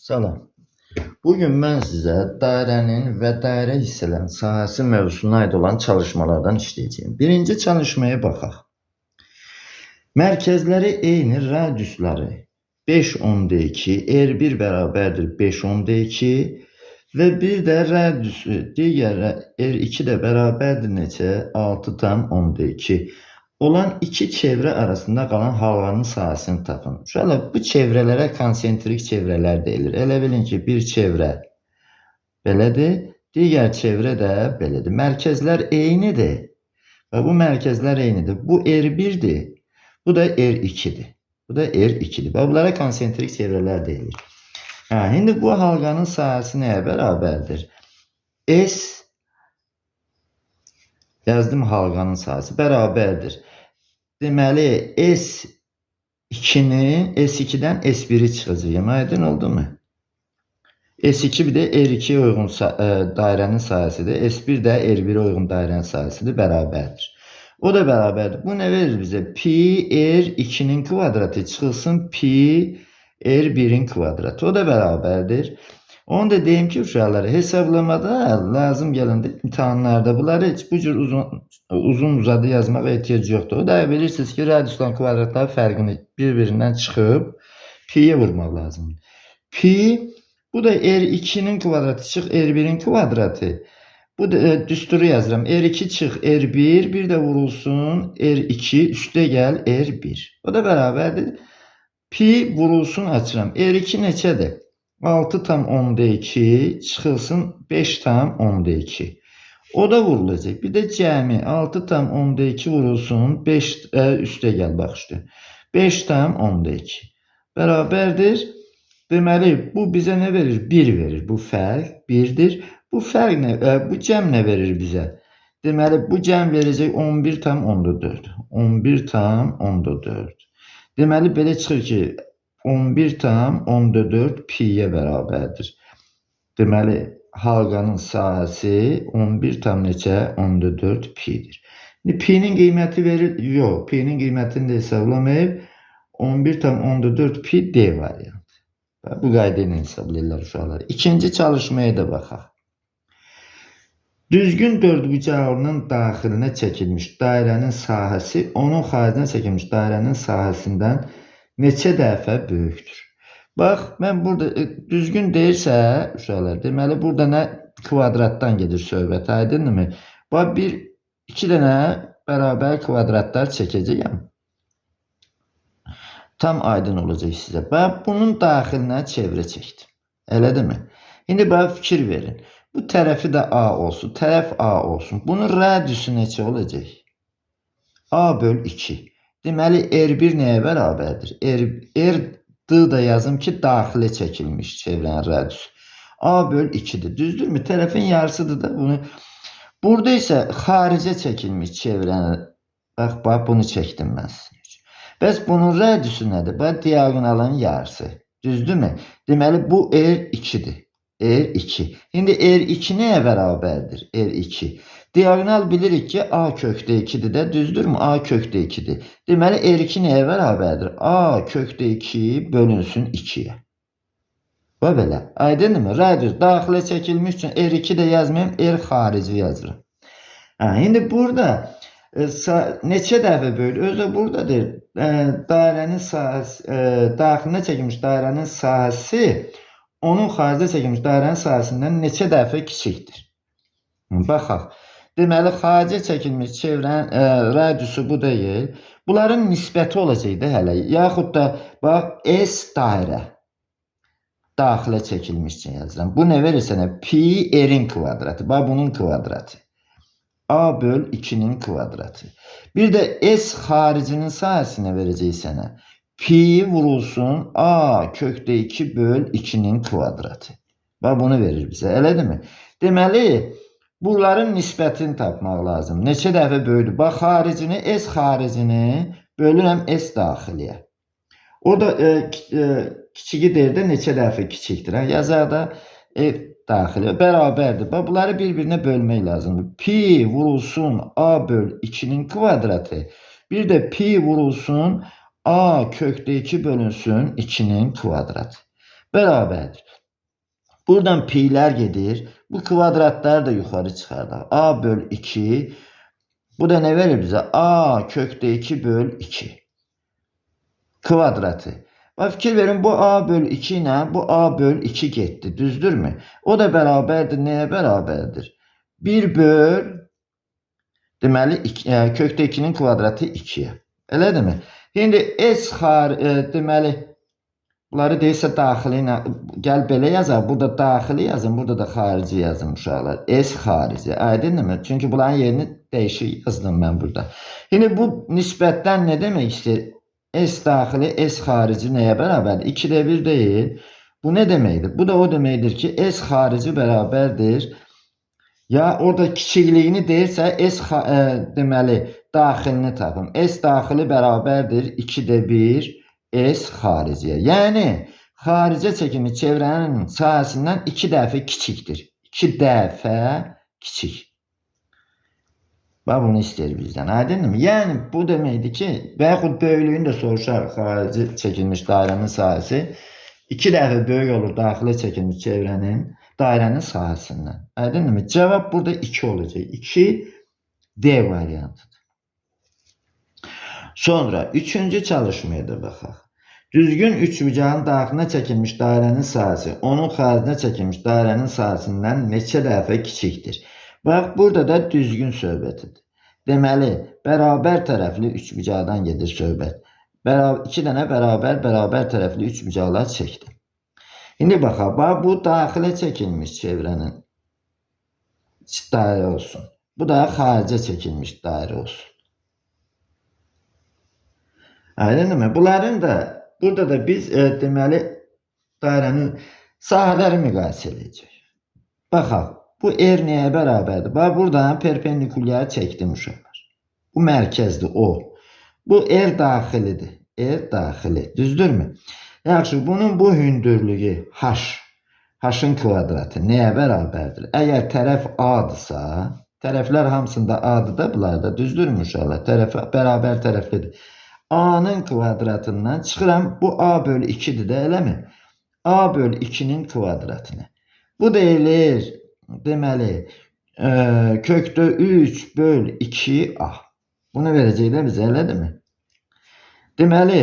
Salam. Bugün mən sizə dairənin və dairə hissələrin sahəsi mövzusuna aid olan çalışmalardan işləyəcəyim. Birinci çalışmaya baxaq. Mərkəzləri eyni radiusları 5/2, R1 bərabərdir 5/2 və bir də radiusu digər R2 də bərabərdir neçə? 6/2 olan iki çevrə arasında qalan halqanın sahəsini tapın. Şöyle bu çevrələrə konsentrik çevrələr deyilir. Elə bilin ki, bir çevrə belədir, digər çevrə də belədir. Mərkəzlər eynidir və bu mərkəzlər eynidir. Bu R1'dir, bu da R2'dir. Bu da R2'dir. Və bunlara konsentrik çevrələr deyilir. Şimdi bu halqanın sahəsi nəyə bərabərdir? S yazdım, halqanın sahəsi bərabərdir. Deməli S2'den S1'i çıxacağım. Aydın oldu mu? S2 bir də R2'ye uyğun dairənin sahəsidir. S1 də R1'e uyğun dairənin sahəsidir. Bərabərdir. O da bərabərdir. Bu nə verir bizə? Pi R2'nin kvadratı çıxılsın pi R1'in kvadratı. O da bərabərdir. Onu da deyim ki, uşaqlara hesablamada lazım gələndə imtahanlarda bunları heç bu cür uzun uzadı yazmağa ehtiyac yoxdur. O da bilirsiniz ki, radiusdan kvadratlar fərqini bir-birindən çıxıb pi'ye vurmaq lazımdır. Pi, bu da R2'nin kvadratı çıx R1'in kvadratı. Bu da düsturu yazıram. R2 çıx R1, bir də vurulsun R2 üstə gəl R1. O da bərabərdir. Pi vurulsun açıram. R2 neçədir? 6/2 çıxılsın 5/2. O da vurulacaq. Bir də cəmi 6/2 vurulsun 5 üstə gəl bax işte. 5/2 bərabərdir. Deməli bu bizə nə verir? 1 verir. Bu fərq 1'dir. Bu fərq nə? Bu cəm nə verir bizə? Deməli bu cəm verəcək 11/4. 11/4. Deməli belə çıxır ki 11/4 pi'ye bərabərdir. Deməli halqanın sahəsi 11/4 pi'dir. Pi'nin qiyməti verir? Yox, pi'nin qiymətini də hesablamayıb 11/4 pi D variantı. Bu qayda ilə hesablayırlar uşaqlar. İkinci çalışmaya da baxaq. Düzgün dördbucağının daxilinə çəkilmiş dairənin sahəsi onun xaricinə çəkilmiş dairənin sahəsindən neçə dəfə böyükdür? Bax, mən burada düzgün deyirsə, uşaqlar, deməli burada nə kvadratdan gedir söhbət, aydınmı? Bax, iki dənə bərabər kvadratlar çəkəcəyəm. Tam aydın olacaq sizə. Bax, bunun daxilinə çevrə çəkdim. Elədirmi? İndi bax, fikir verin. Bu tərəfi də A olsun, tərəf A olsun. Bunun radiusu neçə olacaq? A/2. Deməli R1 nəyə bərabərdir? R da yazım ki, daxilə çəkilmiş çevrənin radiusu. A/2'dir. Düzdürmü? Tərəfin yarısıdır da bunu. Burada isə xaricə çəkilmiş çevrənin, bax, bunu çəkdim mən sizin üçün. Bəs bunun radiusu nədir? Bax, diagonalın yarısı. Düzdürmü? Deməli bu R2'dir. R2. İndi R2 nəyə bərabərdir? R2. Diagonal bilirik ki, A kökdə 2'dir də, düzdürmü? A kökdə 2'dir. Deməli R2 nəyə bərabərdir? A kökdə 2 bölünsün 2'yə. Və belə. Aydınmı? Radius daxilə çəkilmiş üçün R2 də yazmayım, R xarici yazırım. İndi burada neçə dəfə böyüdür? Özü buradadır. Dairənin sahəsi, daxilinə çəkilmiş dairənin sahəsi onun xaricə çəkilmiş dairənin sahəsindən neçə dəfə kiçikdir? Baxaq. Deməli, xaricə çəkilmiş çevrənin radiusu bu deyil. Bunların nisbəti olacaq da hələ. Yaxud da, bax, S dairə. Daxilə çəkilmiş üçün yazıram. Bu nə verir sənə? Pi R'in kvadratı. Bax, bunun kvadratı. A/2'nin kvadratı. Bir də S xaricinin sahəsinə verəcək sənə. Pi vurulsun A kökdə 2 böl 2'nin kvadratı. Bax, bunu verir bizə. Elədirmi? Deməli, bunların nisbətini tapmaq lazım. Neçə dəfə böyüdür? Bax, xaricini, S xaricini bölürəm S daxiliyə. O da kiçigi deyir də neçə dəfə kiçikdir. Yazaq da F daxiliyə bərabərdir. Bax, bunları bir-birinə bölmək lazımdır. Pi vurulsun A/2'nin kvadratı. Bir də pi vurulsun A kökdə 2 bölünsün 2'nin kvadratı. bərabərdir. Buradan pi'lər gedir. Bu kvadratları da yuxarı çıxardıq. A böl 2. Bu da ne verir bizə? A kökdə 2 böl 2 kvadratı. Bax, fikir verin, bu A böl 2 ilə bu A böl 2 getdi. Düzdürmü? O da bərabərdir. Nəyə bərabərdir? 1 böl, deməli, kökdə 2'nin kvadratı 2'yə. Elədirmi? Şimdi deməli, bunları deyirsə daxili ilə, gəl belə yazaq. Burada daxili yazın, burada da xarici yazın uşaqlar. S xarici. Aydınmı? Çünki bunların yerini dəyişik yazdım mən burada. Şimdi bu nisbətdən nə demək istəyir? S daxili, S xarici nəyə bərabərdir? 2'də 1 deyil. Bu ne deməkdir? Bu da o deməkdir ki, S xarici bərabərdir. Ya orada kiçikliyini deyirsə, deməli, daxilini tapın. S daxili bərabərdir 2'də 1 S xariciyə. Yəni, xaricə çəkimi çevrənin sahəsindən 2 dəfə kiçikdir. 2 dəfə kiçik. Bax, bunu istəyir bizdən. Aydınmı? Yəni, bu deməkdir ki, və yaxud böyüklüyünü də soruşar xarici çəkilmiş dairənin sahəsi. 2 dəfə böyük olur daxili çəkilmiş çevrənin, dairənin sahəsindən. Aydınmı? Cavab burada 2 olacaq. 2 D variantıdır. Sonra 3-cü çalışmaya da baxaq. Düzgün üçbucağın daxilinə çəkilmiş dairənin sahəsi onun xaricinə çəkilmiş dairənin sahəsindən neçə dəfə kiçikdir? Bax, burada da düzgün söhbətidir. Deməli, bərabər tərəfli üçbucaqdan gedir söhbət. 2 dənə bərabər tərəfli üçbucaqlar çəkdim. İndi baxaq, bax, bu daxilə çəkilmiş çevrənin dairə olsun. Bu da xaricə çəkilmiş dairə olsun. Aydınmı? Bunların da burada da biz deməli dairənin sahələri müqayisə edəcək. Baxaq, bu nəyə bərabərdir? Bax, buradan perpendikulyarı çəkdim uşaqlar. Bu mərkəzdir, o. Bu daxilidir. Daxili. Düzdürmü? Yaxşı, bunun bu hündürlüyü H. H-ın kvadratı nəyə bərabərdir? Əgər tərəf A-dırsa, tərəflər hamısında A-dır da bunlarda. Düzdürmü uşaqlar? Bərabər tərəflidir. A-nın kvadratından çıxıram. Bu A böl 2'dir də, eləmi? A böl 2'nin kvadratını. Bu deyilir, deməli, kökdə 3 böl 2A. Bunu verəcək də bizə, elədirmi? Deməli,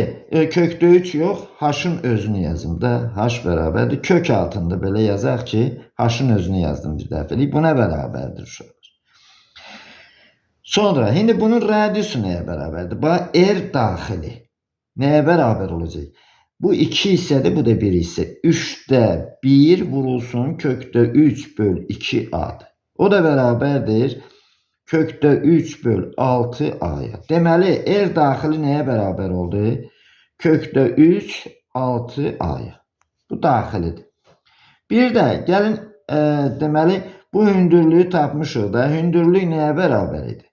kökdə 3 yox, H-ın özünü yazım da. H bərabərdir. Kök altında belə yazaq ki, H-ın özünü yazdım bir dəfəlik. Buna bərabərdir uşaqlar. Sonra, şimdi bunun radiusu nəyə bərabərdir? Bax, daxili. Nəyə bərabər olacaq? Bu 2 hissədir, bu da 1 hissə. 3'də 1 vurulsun kökdə 3 böl 2A'dır. O da bərabərdir kökdə 3 böl 6A'ya. Deməli, daxili nəyə bərabər oldu? Kökdə 3, 6A'ya. Bu daxilidir. Bir də, gəlin, deməli, bu hündürlüyü tapmışıq da. Hündürlük nəyə bərabər idi?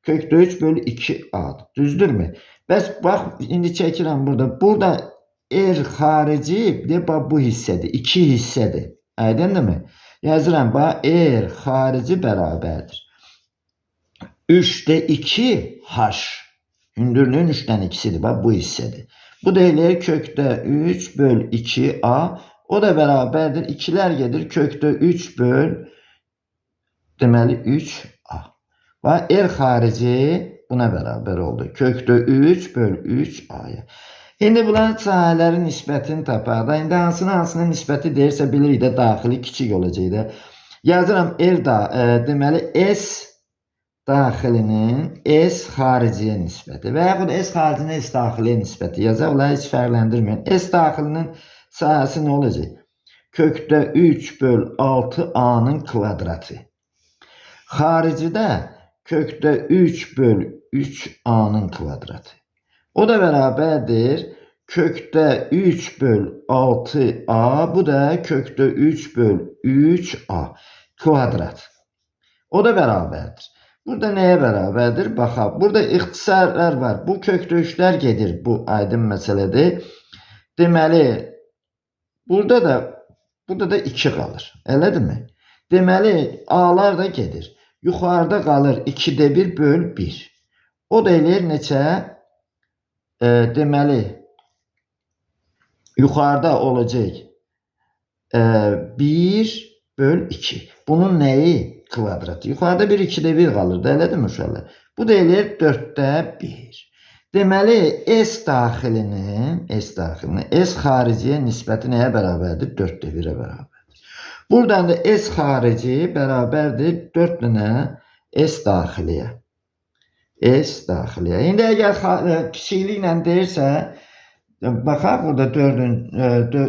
Kökdə 3 böl 2A'dır. Düzdürmü? Bəs, bax, indi çəkirəm burada. Burada xarici, bax, bu hissədir. 2 hissədir. Aydınmı? Yazıram, bax, xarici bərabərdir 3'də 2 H. Hündürlüğün 3'dən 2'sidir. Bax, bu hissədir. Bu deyilir kökdə 3 böl 2A. O da bərabərdir. 2'lər gedir. Kökdə 3 böl, deməli, 3A. Bax, xarici buna bərabər oldu. Kökdə 3 böl 3A'ya. İndi bunların sahələrin nisbətini tapaq da. İndi hansına nisbəti deyirsə bilirik də daxili kiçik olacaq da. Yazıram, deməli, S daxilinin S xariciyə nisbəti. Və yaxud S xaricinin S daxiliyə nisbəti yazaq. Bunları heç fərqləndirməyin. S daxilinin sahəsi nə olacaq? Kökdə 3 böl 6A'nın kvadratı. Xaricidə kökdə 3 böl 3A'nın kvadratı. O da bərabərdir kökdə 3 böl 6A. Bu da kökdə 3 böl 3A kvadrat. O da bərabərdir. Burada nəyə bərabərdir? Baxaq. Burada ixtisarlar var. Bu kökdə 3'lər gedir. Bu aydın məsələdir. Deməli, burada da 2 qalır. Elədirmi? Deməli, A'lar da gedir. Yuxarıda qalır 2'də 1 böl 1. O da eləyir neçə? Deməli, yuxarıda olacaq 1/2. Bunun nəyi? Kvadratı. Yuxarıda 1, 2-də 1 qalır da, elədir mi uşaqlar? Bu da eləyir 4-də 1. Deməli, S xariciyə nisbəti nəyə bərabərdir? 4-də 1-ə bərabərdir. Buradan da S xarici bərabərdir 4 dənə S daxiliyə. İndi əgər kiçikliklə deyirsə, baxaq burada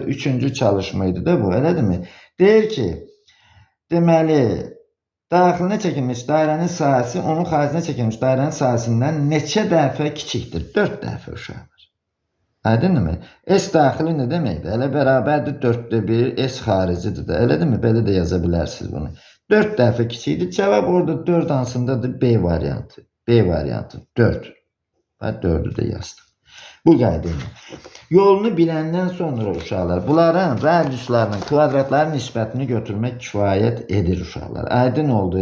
3-cü çalışmaydı da bu, elədirmi? Deyir ki, deməli, daxilinə çəkilmiş dairənin sahəsi onun xaricinə çəkilmiş dairənin sahəsindən neçə dəfə kiçikdir? 4 dəfə uşaqlar. Aydınmı? S daxili nə deməkdir? Elə bərabərdir 4-də 1, S xaricidir də. Elədirmi? Belə də yaza bilərsiniz bunu. 4 dəfə kiçikdir. Cavab orada 4 hansındadır? B variantı. B variantı 4. Və 4'ü də yazdım. Bu qayda ilə. Yolunu biləndən sonra uşaqlar, bunların radiuslarının, kvadratların nisbətini götürmək kifayət edir uşaqlar. Aydın oldu.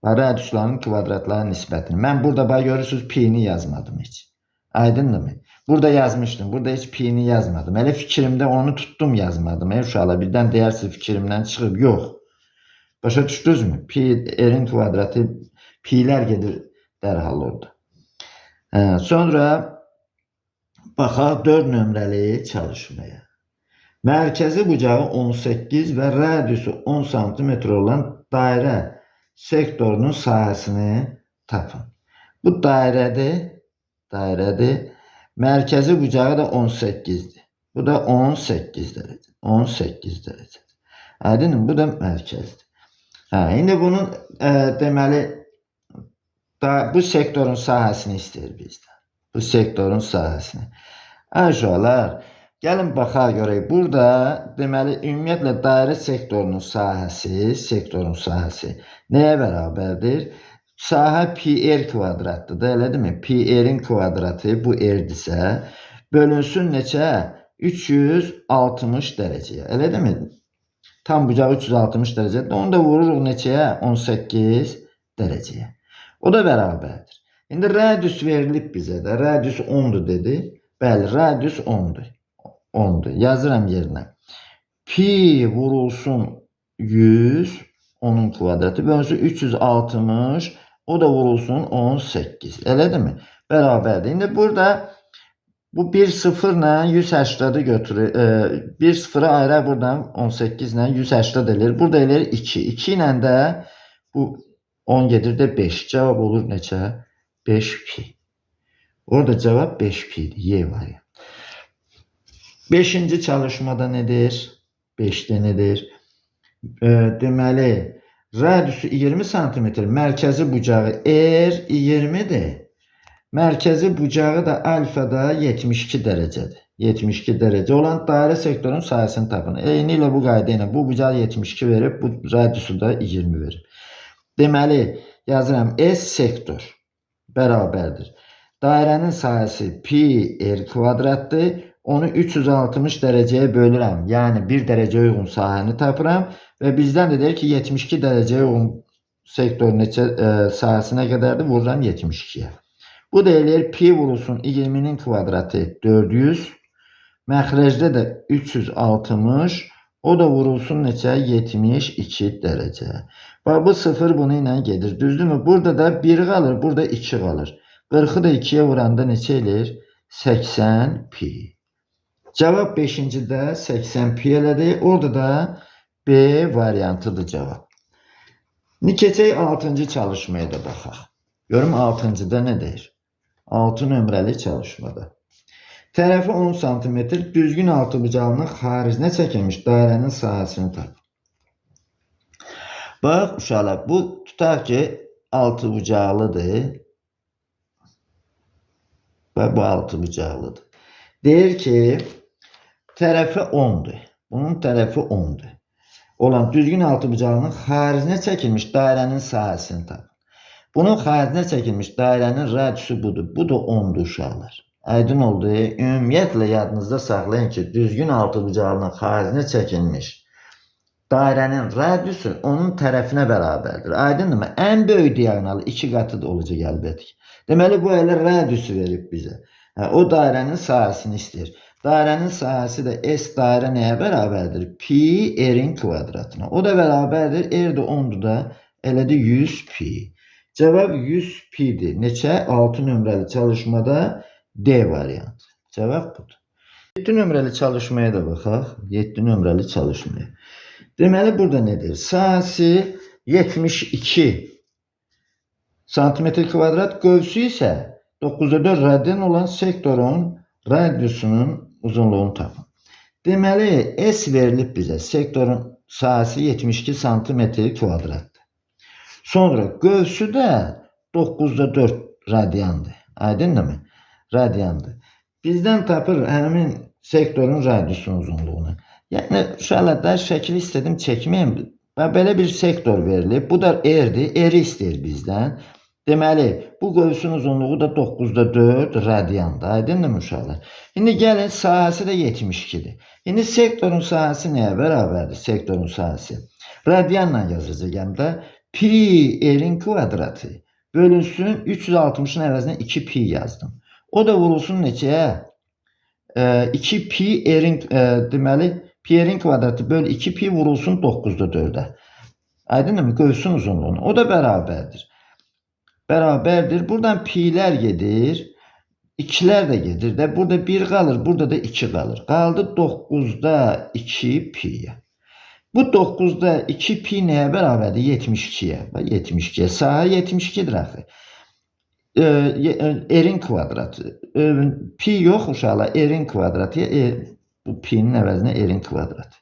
Radiusların, kvadratların nisbətini. Mən burada görürsünüz pi-ni yazmadım heç. Aydınmı? Burada yazmışdım. Burada heç pi-ni yazmadım. Elə fikrimdə onu tutdum yazmadım. Uşaqlar birdən deyərsiniz fikrimdən çıxıb. Yox. Başa düşdünüzmü? Pi-nin kvadratı, pi-lər gedir dərhal orada. Sonra baxaq 4 nömrəli çalışmaya. Mərkəzi bucağı 18 və radiusu 10 cm olan dairə sektorunun sahəsini tapın. Bu dairədir. Mərkəzi bucağı da 18'dir. Bu da 18 dərəcə. 18 dərəcə. Aydın, bu da mərkəzdir. İndi bunun deməli bu sektorun sahəsini istəyir bizdən. Bu sektorun sahəsini. Uşaqlar, gəlin baxaq görək. Burada deməli ümumiyyətlə dairə sektorunun sahəsi nəyə bərabərdir? Sahə pi r kvadratdır da, elədirmi? Pi r'in kvadratı bu r'dirsə, bölünsün neçə? 360 dərəcəyə. Elədirmi? Tam bucağı 360 dərəcədir. Onu da vururuq neçəyə? 18 dərəcəyə. O da bərabərdir. İndi radius verilib bizə də. Radius 10'dur dedi. Bəli, radius 10'dur. 10'dur. Yazıram yerinə. Pi vurulsun 100, onun kvadratı. Bölünsün 360, o da vurulsun 18. Elədir mi? Bərabərdir. İndi burada bu 1 0'la 180'ı götürür. 1 0'ı ayrı buradan 18 ilə 180 elir. Burada elir 2. 2 ilə də bu 10 gedir de 5. Cevap olur neçə? 5 pi. Orada cevap 5 pi'dir. Y var ya. 5. çalışmada nedir? 5'te nedir? Deməli, radiusu 20 cm, mərkəzi bucağı R 20'dir. Mərkəzi bucağı da alfada 72 dərəcədir. 72 dərəcə olan dairə sektorun sahəsini tapın. Eyni ilə bu qayda ilə bu bucağı 72 verib, bu radiusu da 20 verib. Deməli, yazıram S sektor bərabərdir. Dairənin sahəsi pi r kvadratdır. Onu 360 dərəcəyə bölürəm. Yəni 1 dərəcə uyğun sahəni tapıram. Və bizdən də deyir ki, 72 dərəcəyə uyğun sektorun sahəsinə qədərdir. Vururam 72'yə. Bu da eləyir pi vurulsun 20'nin kvadratı 400. Məxrəcdə də 360. O da vurulsun neçə? 72 dərəcə. Bax, bu 0 bunu ilə gedir. Düzdürmü? Burada da 1 qalır, burada 2 qalır. 40'ı da 2'yə vuranda neçə eləyir? 80 pi. Cevap 5'də 80 pi elədi. Orada da B variantıdır cevap. Keçək 6. çalışmaya da baxaq. Görüm 6'da nə deyir? 6 nömrəli çalışmada. Tərəfi 10 cm düzgün altıbucağının xaricinə çəkilmiş dairənin sahəsini tapın. Bax uşaqlar, bu tutaq ki altıbucaqlıdır. Və bu altıbucaqlıdır. Deyir ki tərəfi 10'dur. Bunun tərəfi 10'dur. Olan düzgün altıbucağının xaricinə çəkilmiş dairənin sahəsini tapın. Bunun xaricinə çəkilmiş dairənin radiusu budur. Bu da 10'dur uşaqlar. Aydın oldu. Ümumiyyətlə yadınızda saxlayın ki, düzgün altıbucağının xaricinə çəkilmiş dairənin radiusu onun tərəfinə bərabərdir. Aydınmı? Ən böyük diagonalı 2 qatı da olacaq əlbəttə. Deməli bu elə radiusu verib bizə. O dairənin sahəsini istəyir. Dairənin sahəsi də S dairə nəyə bərabərdir? Pi r-in kvadratına. O da bərabərdir. R də 10'dur da elədi 100 pi. Cavab 100 pi'dir. Neçə? 6 nömrəli çalışmada D variantı. Cavab budur. 7 nömrəli çalışmaya da baxaq. 7 nömrəli çalışmaya. Deməli burada nedir? Sahəsi 72 santimetr kvadrat, qövsü isə 9'da 4 radyan olan sektorun radiusunun uzunluğunu tapın. Deməli S verilib bizə. Sektorun sahəsi 72 santimetr kvadratdır. Sonra qövsü də 9'da 4 radyandır. Aydındır? Radyandır. Bizdən tapır həmin sektorun radiusunun uzunluğunu. Yəni uşaqlar da şəkili istədim çəkməyim. Belə bir sektor verilib. Bu da R-dir. R-i istəyir bizdən. Deməli, bu qövsün uzunluğu da 9'da 4 radyandır. Aydındır uşaqlar? İndi gəlin, sahəsi də 72'dir. İndi sektorun sahəsi nəyə bərabərdir? Sektorun sahəsi. Radyanla yazacağım da pi r-in kvadratı bölünsün 360'ın əvəzinə 2 pi yazdım. O da vurulsun neçəyə? 2 pi r-in deməli pi r-in kvadratı böl 2 pi vurulsun 9'da 4'ə. Aydındır mı? Qövsün uzunluğunu. O da bərabərdir. Bərabərdir. Buradan pi'lər gedir. 2'lər də gedir də. Burada 1 qalır. Burada da 2 qalır. Qaldı 9'da 2 pi'yə. Bu 9'da 2 pi nəyə bərabərdir? 72'yə. 72'yə. Sahə 72'dir axı. R-in kvadratı. Pi yox uşaqlar. R-in kvadratı. Bu pi'nin əvəzinə r-in kvadratı.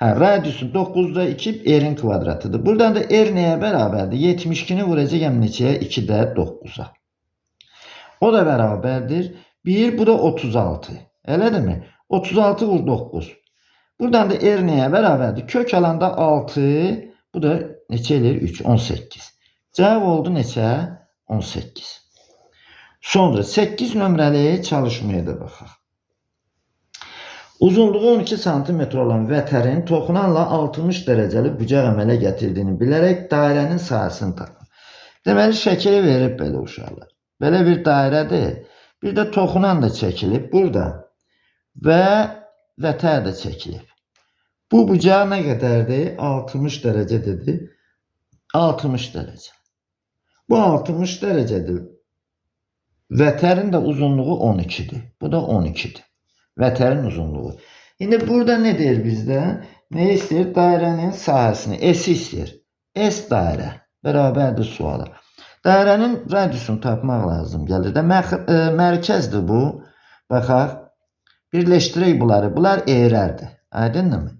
Radiusun 9'da 2 r-in kvadratıdır. Buradan da r nəyə bərabərdir? 72'ni vuracağım neçəyə? 2'də 9'a. O da bərabərdir. 1, bu da 36. Elədirmi? 36 vur 9. Buradan da r nəyə bərabərdir? Kök alanda 6, bu da neçə eləyir? 3, 18. Cavab oldu neçə? 18. Sonra 8 nömrəli çalışmaya da baxaq. Uzunluğu 12 santimetr olan vətərin toxunanla 60 dərəcəli bucaq əmələ gətirdiyini bilərək dairənin sahəsini tapın. Deməli şəkili verib belə uşaqlar. Belə bir dairədir. Bir də toxunan da çəkilib burada və vətər də çəkilib. Bu bucaq nə qədərdir? 60 dərəcə dedi. 60 dərəcə. Bu 60 dərəcədir. Vətərin də uzunluğu 12'dir. Bu da 12'dir. Vətərin uzunluğu. İndi burada ne deyir bizdə? Ne istəyir? Dairənin sahəsini. S istəyir. S dairə. Bərabərdir suala. Dairənin radiusunu tapmaq lazım gəlir də. Mərkəzdir bu. Baxaq. Birləşdirək bunları. Bunlar eğrərdir. Aydındır mı?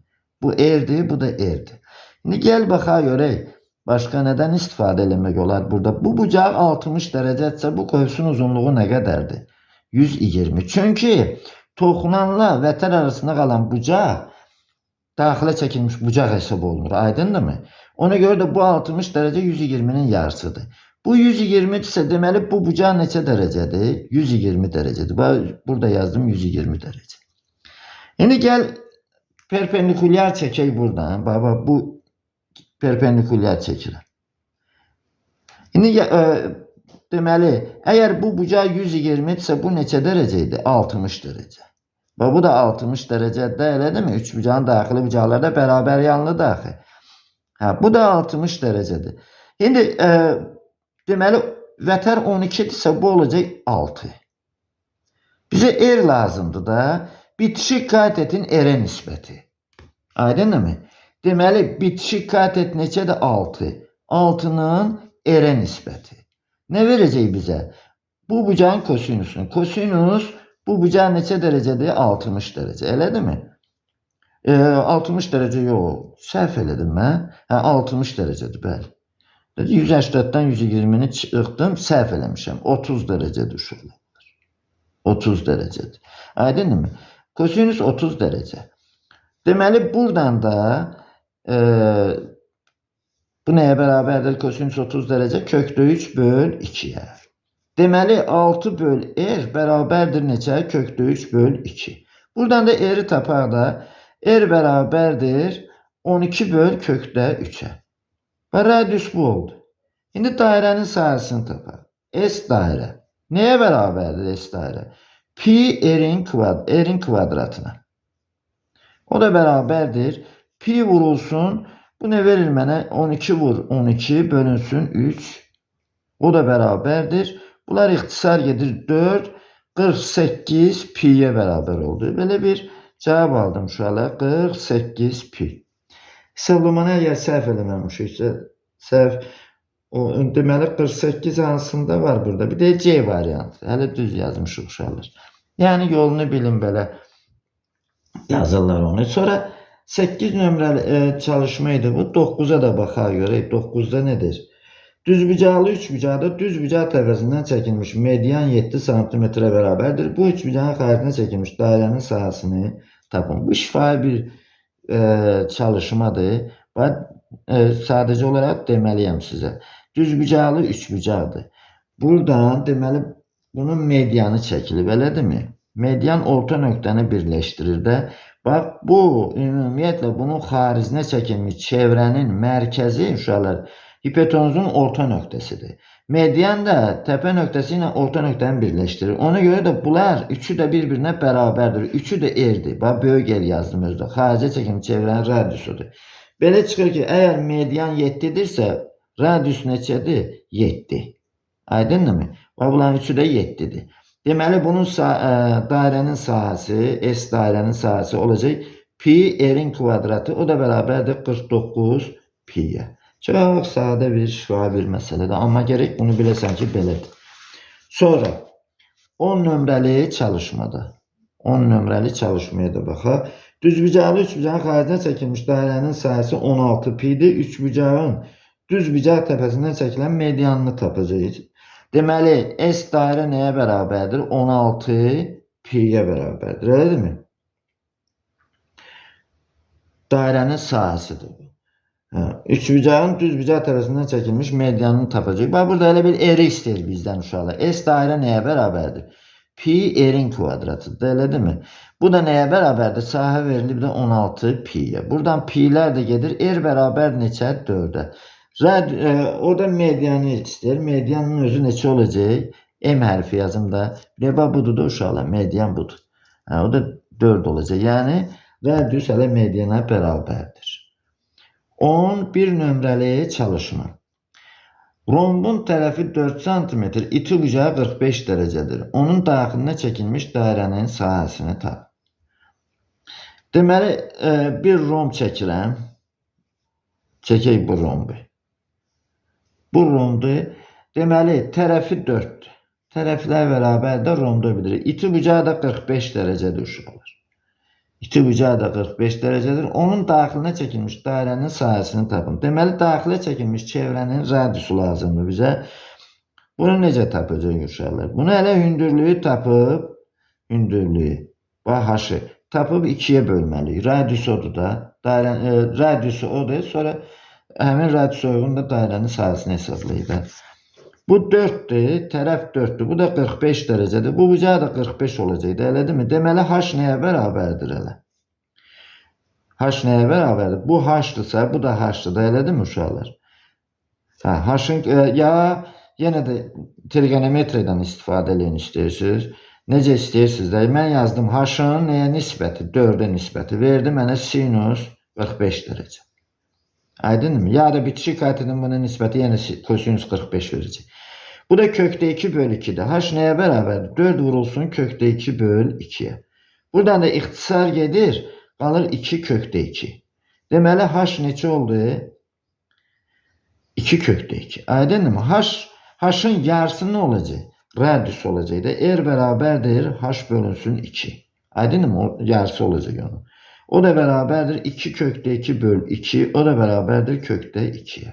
Bu erdir, bu da erdir. İndi gəl baxaq görək. Başqa nədən istifadə eləmək olar burada? Bu bucaq 60 dərəcədirsə bu qövsün uzunluğu nə qədərdir? 120. Çünki toxunanla vətər arasında qalan bucaq daxilə çəkilmiş bucaq hesab olunur. Aydındır mı? Ona görə də bu 60 dərəcə 120'nin yarısıdır. Bu 120'dirsə deməli bu bucaq neçə dərəcədir? 120 dərəcədir. Burada yazdım 120 dərəcə. İndi gəl perpendikulyar çəkək buradan. Baba bu perpendikulyar çəkirəm. İndi deməli, əgər bu bucaq 120'dirsə bu neçə dərəcə idi? 60 dərəcə. Və bu da 60 dərəcədə elədirmi? 3 bucağın daxili bucaqlar da bərabər yanlıdır axı. Bu da 60 dərəcədir. İndi deməli vətər 12'dirsə bu olacaq 6. Bizə r lazımdır da. Bitişik katetin r-ə nisbəti. Aydındır mı? Deməli bitişik katet neçədir? 6. 6'nın r-ə nisbəti. Ne verəcək bizə? Bu bucağın kosinüsünü. Kosinüs bu bucaq neçə dərəcədir? 60 dərəcə. Elədir mi? 60 dərəcə yox. Səhv elədim mən. 60 dərəcədir, bəli. 180'dan 120'ni çıxdım, səhv eləmişəm. 30 dərəcədir uşaqlar. 30 dərəcədir. Aydındır mı? Kosinüs 30 dərəcə. Deməli buradan da bu nəyə bərabərdir? Kosinüs 30 dərəcə kökdə 3 böl 2'yə. Deməli 6 böl r bərabərdir neçə? Kökdə 3 böl 2. Buradan da r'i tapaq da r bərabərdir 12 böl kökdə 3'ə. Və radius bu oldu. İndi dairənin sahəsini tapaq. S dairə. Nəyə bərabərdir S dairə? pi erin kvadratına. O da bərabərdir. Pi vurulsun. Bu ne verir mənə? 12 vur 12 bölünsün 3. O da bərabərdir. Bunlar ixtisar gedir 4. 48 pi'ye bərabər oldu. Belə bir cavab aldım uşaqlar. 48 pi. Hesablamanı əgər səhv eləməmişiksə, deməli 48 hansında var burada? Bir de C variantı. Hələ düz yazmışıq uşaqlar. Yəni yolunu bilin belə yazırlar onu. Sonra 8 nömrəli çalışmaydı bu. 9'a da baxa görək. 9'da nedir? Düzbucaqlı üçbucaqda düzbucaq təpəsindən çəkilmiş median 7 santimetrə bərabərdir. Bu üçbucağın xaricinə çəkilmiş dairənin sahəsini tapın. Bu şifahi bir çalışmadır. Sadəcə olaraq deməliyəm sizə. Düzbucaqlı üçbucaqdır. Buradan deməli bunun medianı çəkilib, elədirmi? Median orta nöqtəni birləşdirir də. Bax, bu ümumiyyətlə bunun xaricinə çəkilmiş çevrənin mərkəzi uşaqlar hipotenuzun orta nöqtəsidir. Median da təpə nöqtəsi ilə orta nöqtəni birləşdirir. Ona görə də bunlar üçü də bir-birinə bərabərdir. Üçü də erdir. Bax, böyük el yazdım özdə. Xaricə çəkilmiş çevrənin radiusudur. Belə çıxır ki, əgər median 7-dirsə, radius neçədir? 7. Aydınmı? Bax, bunların üçü də 7-dir. Deməli, bunun dairənin sahəsi, S dairənin sahəsi olacaq pi erin kvadratı. O da bərabərdir 49 pi'yə. Çox sadə bir şifahi bir məsələdir. Amma gerek bunu biləsən ki, belədir. Sonra 10 nömrəli çalışmada. 10 nömrəli çalışmaya da baxaq. Düzbucaqlı üçbucağın xaricinə çəkilmiş dairənin sahəsi 16 pi'dir. Üçbucağın düzbucaq təpəsindən çəkilən medianını tapacağız. Deməli, S dairə nəyə bərabərdir? 16 pi'yə bərabərdir. Elədirmi? Dairənin sahəsidir bu. Üçbucağın düzbucaq tərəfindən çəkilmiş medianını tapacaq. Bax, burada elə bir eri istəyir bizdən uşaqlar. S dairə nəyə bərabərdir? Pi erin kvadratıdır, elədirmi? Bu da nəyə bərabərdir? Sahə verilib də 16 pi'yə. Buradan pi'lər də gedir. R bərabər neçə? 4'ə. Orada medianı istəyir. Medianın özü neçə olacaq? M hərfi yazım da. Bax, budur da uşaqlar. Median budur. O da 4 olacaq. Yəni, radius hələ mediana bərabərdir. 11 nömrəli çalışma. Rombun tərəfi 4 cm, iti bucağı 45 dərəcədir. Onun daxilinə çəkilmiş dairənin sahəsini tap. Deməli, bir romb çəkirəm. Çəkək bu rombu. Bu rombdu. Deməli, tərəfi 4'dür. Tərəflər bərabər də rombda bilir. İti bucağı da 45 dərəcədir uşaqlar. İti bucağı da 45 dərəcədir. Onun daxilinə çəkilmiş dairənin sahəsini tapın. Deməli, daxilə çəkilmiş çevrənin radiusu lazımdır bizə. Bunu necə tapacaq uşaqlar? Bunu hələ hündürlüyü tapıb, bax, haşı tapıb 2'yə bölməliyik. Radius odur da. Radiusu odur. Sonra həmin radiusa uyğun da dairənin sahəsini hesablayır. Bu 4'dür, tərəf 4'dür. Bu da 45 dərəcədir. Bu bucağı da 45 olacaqdır, elədirmi? Deməli, h nəyə bərabərdir elə? H nəyə bərabərdir? Bu h'dırsa, bu da h'dır da, elədirmi uşaqlar? H'ın, ya yenə də trigonometriyədən istifadə edin istəyirsiniz. Necə istəyirsiniz də? Mən yazdım h'ın nəyə nisbəti? 4'ə nisbəti. Verdi mənə sinus 45 dərəcə. Aydınmı? Ya da bitişik qaydının buna nisbəti yenə kosinus 45 verəcək. Bu da kökdə 2 bölü 2'dir. H nəyə bərabərdir? 4 vurulsun kökdə 2 bölü 2'yə. Buradan da ixtisar gedir. Qalır 2 kökdə 2. Deməli, h neçə oldu? 2 kökdə 2. Aydınmı? H'ın yarısı nə olacaq? Radius olacaq da. R bərabərdir. H bölünsün 2. Aydınmı? Yarısı olacaq onun. O da bərabərdir 2 kökdə 2 bölü 2. O da bərabərdir kökdə 2'yə.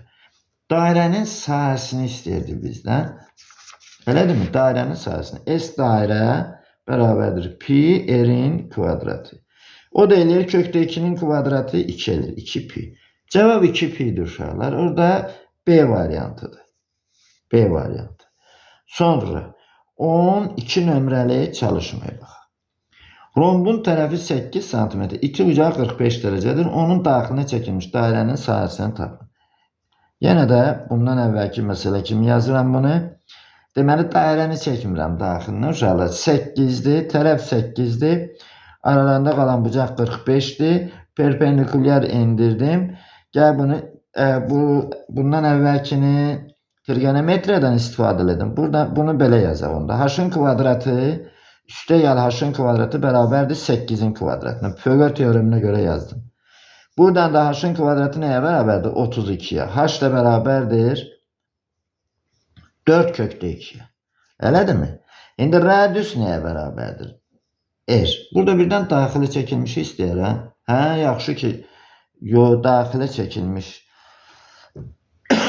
Dairənin sahəsini istəyirdi bizdən. Elədirmi? Dairənin sahəsini. S dairə bərabərdir pi erin kvadratı. O da eləyir kökdə 2'nin kvadratı 2 eləyir. 2 pi. Cavab 2 pi'dir uşaqlar. Orada B variantıdır. B variantı. Sonra 12 nömrəli çalışmaya baxaq. Rombun tərəfi 8 cm, iti bucağı 45 dərəcədir. Onun daxilinə çəkilmiş dairənin sahəsini tapın. Yenə də bundan əvvəlki məsələ kimi yazıram bunu. Deməli dairəni çəkmirəm daxilinə uşaqlar. 8-dir, tərəf 8-dir. Aralarında qalan bucaq 45-dir. Perpendikulyar endirdim. Gəl bundan əvvəlkini trigonometriyadan istifadə edim. Bunu belə yazaq onda. H-ın kvadratı üstə gəl h-ın kvadratı bərabərdir 8-in kvadratına. Pifaqor teoreminə görə yazdım. Buradan da h-ın kvadratı nəyə bərabərdir? 32-yə. H da bərabərdir 4 kökdə 2-yə. Elədirmi? İndi radius nəyə bərabərdir? R. Burada birdən daxilə çəkilmişi istəyirəm. Hə, yaxşı ki, daxilə çəkilmiş.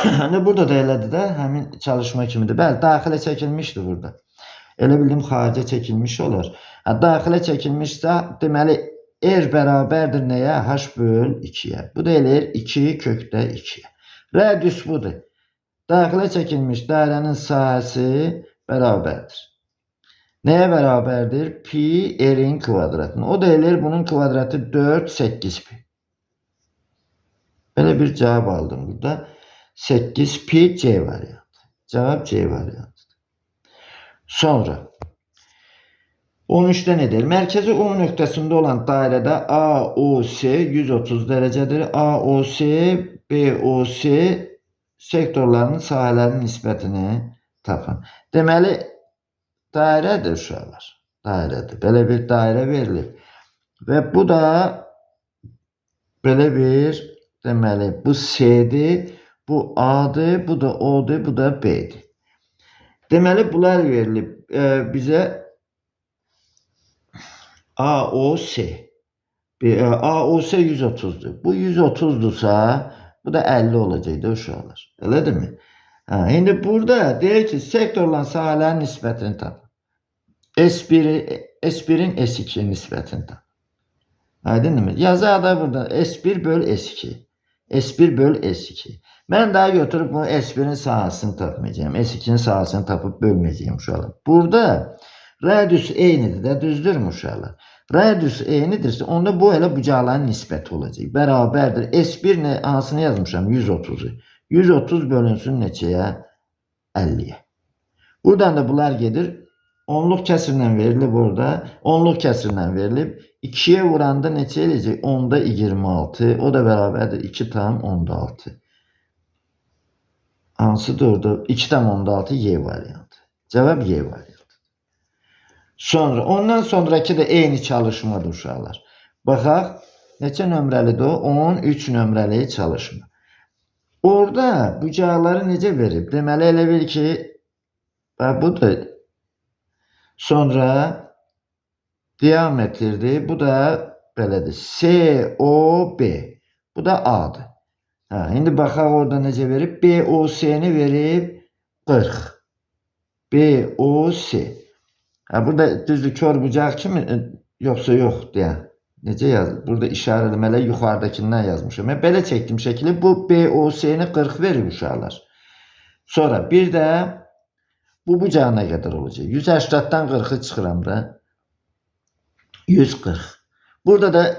Hani burada da elədir də, həmin çalışma kimidir. Bəli, daxilə çəkilmişdir burada. Elə bildim xaricə çəkilmiş olur. Daxilə çəkilmişsə, deməli R bərabərdir nəyə? H böl 2-yə. Bu da eləyir 2 kökdə 2-yə. Radius budur. Daxilə çəkilmiş dairənin sahəsi bərabərdir. Nəyə bərabərdir? Pi R-in kvadratına. O da eləyir bunun kvadratı 4, 8 pi. Belə bir cavab aldım burada. 8 pi C variantı. Cavab C variantı. Sonra 13'te ne der? Merkezi O noktasında olan dairede AOC 130 derecedir. AOC, BOC sektorlarının sahələrinin nisbətini tapın. Deməli, dairədir uşaqlar. Dairədir. Belə bir dairə verilir. Və bu da belə bir, deməli, bu C'dir, bu A'dır, bu da O'dur, bu da B'dir. Deməli, bunlar verilib bizə AOC. AOC 130'dur. Bu 130'dursa bu da 50 olacaqdı uşaqlar. Elədir mi? İndi burada deyir ki, sektorlan sahələrin nisbətini tapın. S1'in S2 nisbətini tapın. Aydın mı? Yazar da burada S1 böl S2. S1 böl S2. Ben daha götürüp bunu S1'in sahasını tapmayacağım. S2'nin sahasını tapıp bölmeyeceğim uşaqlar. Burada radius eynidir də, düzdürmü uşaqlar? Radius eynidirsə, onda bu elə bucaqların nisbəti olacaq. Bərabərdir. S1 nə, hansını yazmışam? 130'u. 130 bölünsün neçəyə? 50'yə. Buradan da bunlar gedir. Onluq kəsirlə verilib orada. Onluq kəsirlə verilib. 2'ye vuranda neçə eləyəcək? 10'da 26. O da bərabərdir. 2 tam 10'da 6. Hansıdır orada? 2 tam 10'da 6 Y variantı. Cevap Y variantı. Sonra ondan sonraki de eyni çalışmadır uşaqlar. Baxaq, neçə nömrəlidir o? 13 nömrəli çalışma. Orada bucaqları necə verib? Deməli elə bil ki, budur. Sonra diametrdir. Bu da belədir. COB. Bu da A'dır. İndi baxaq orada necə verib? BOC'ni verib 40. BOC. Burada düzdür kör bucaq kimi yoxsa yox deyə. Necə yazılır? Burada işarələmələr yuxarıdakindən yazmışam. Belə çəkdim şəkili. Bu BOC-ni 40 verir uşaqlar. Sonra bir də bu bucağı nə qədər olacaq? 180'dan 40'ı çıxıram da. 140. Burada da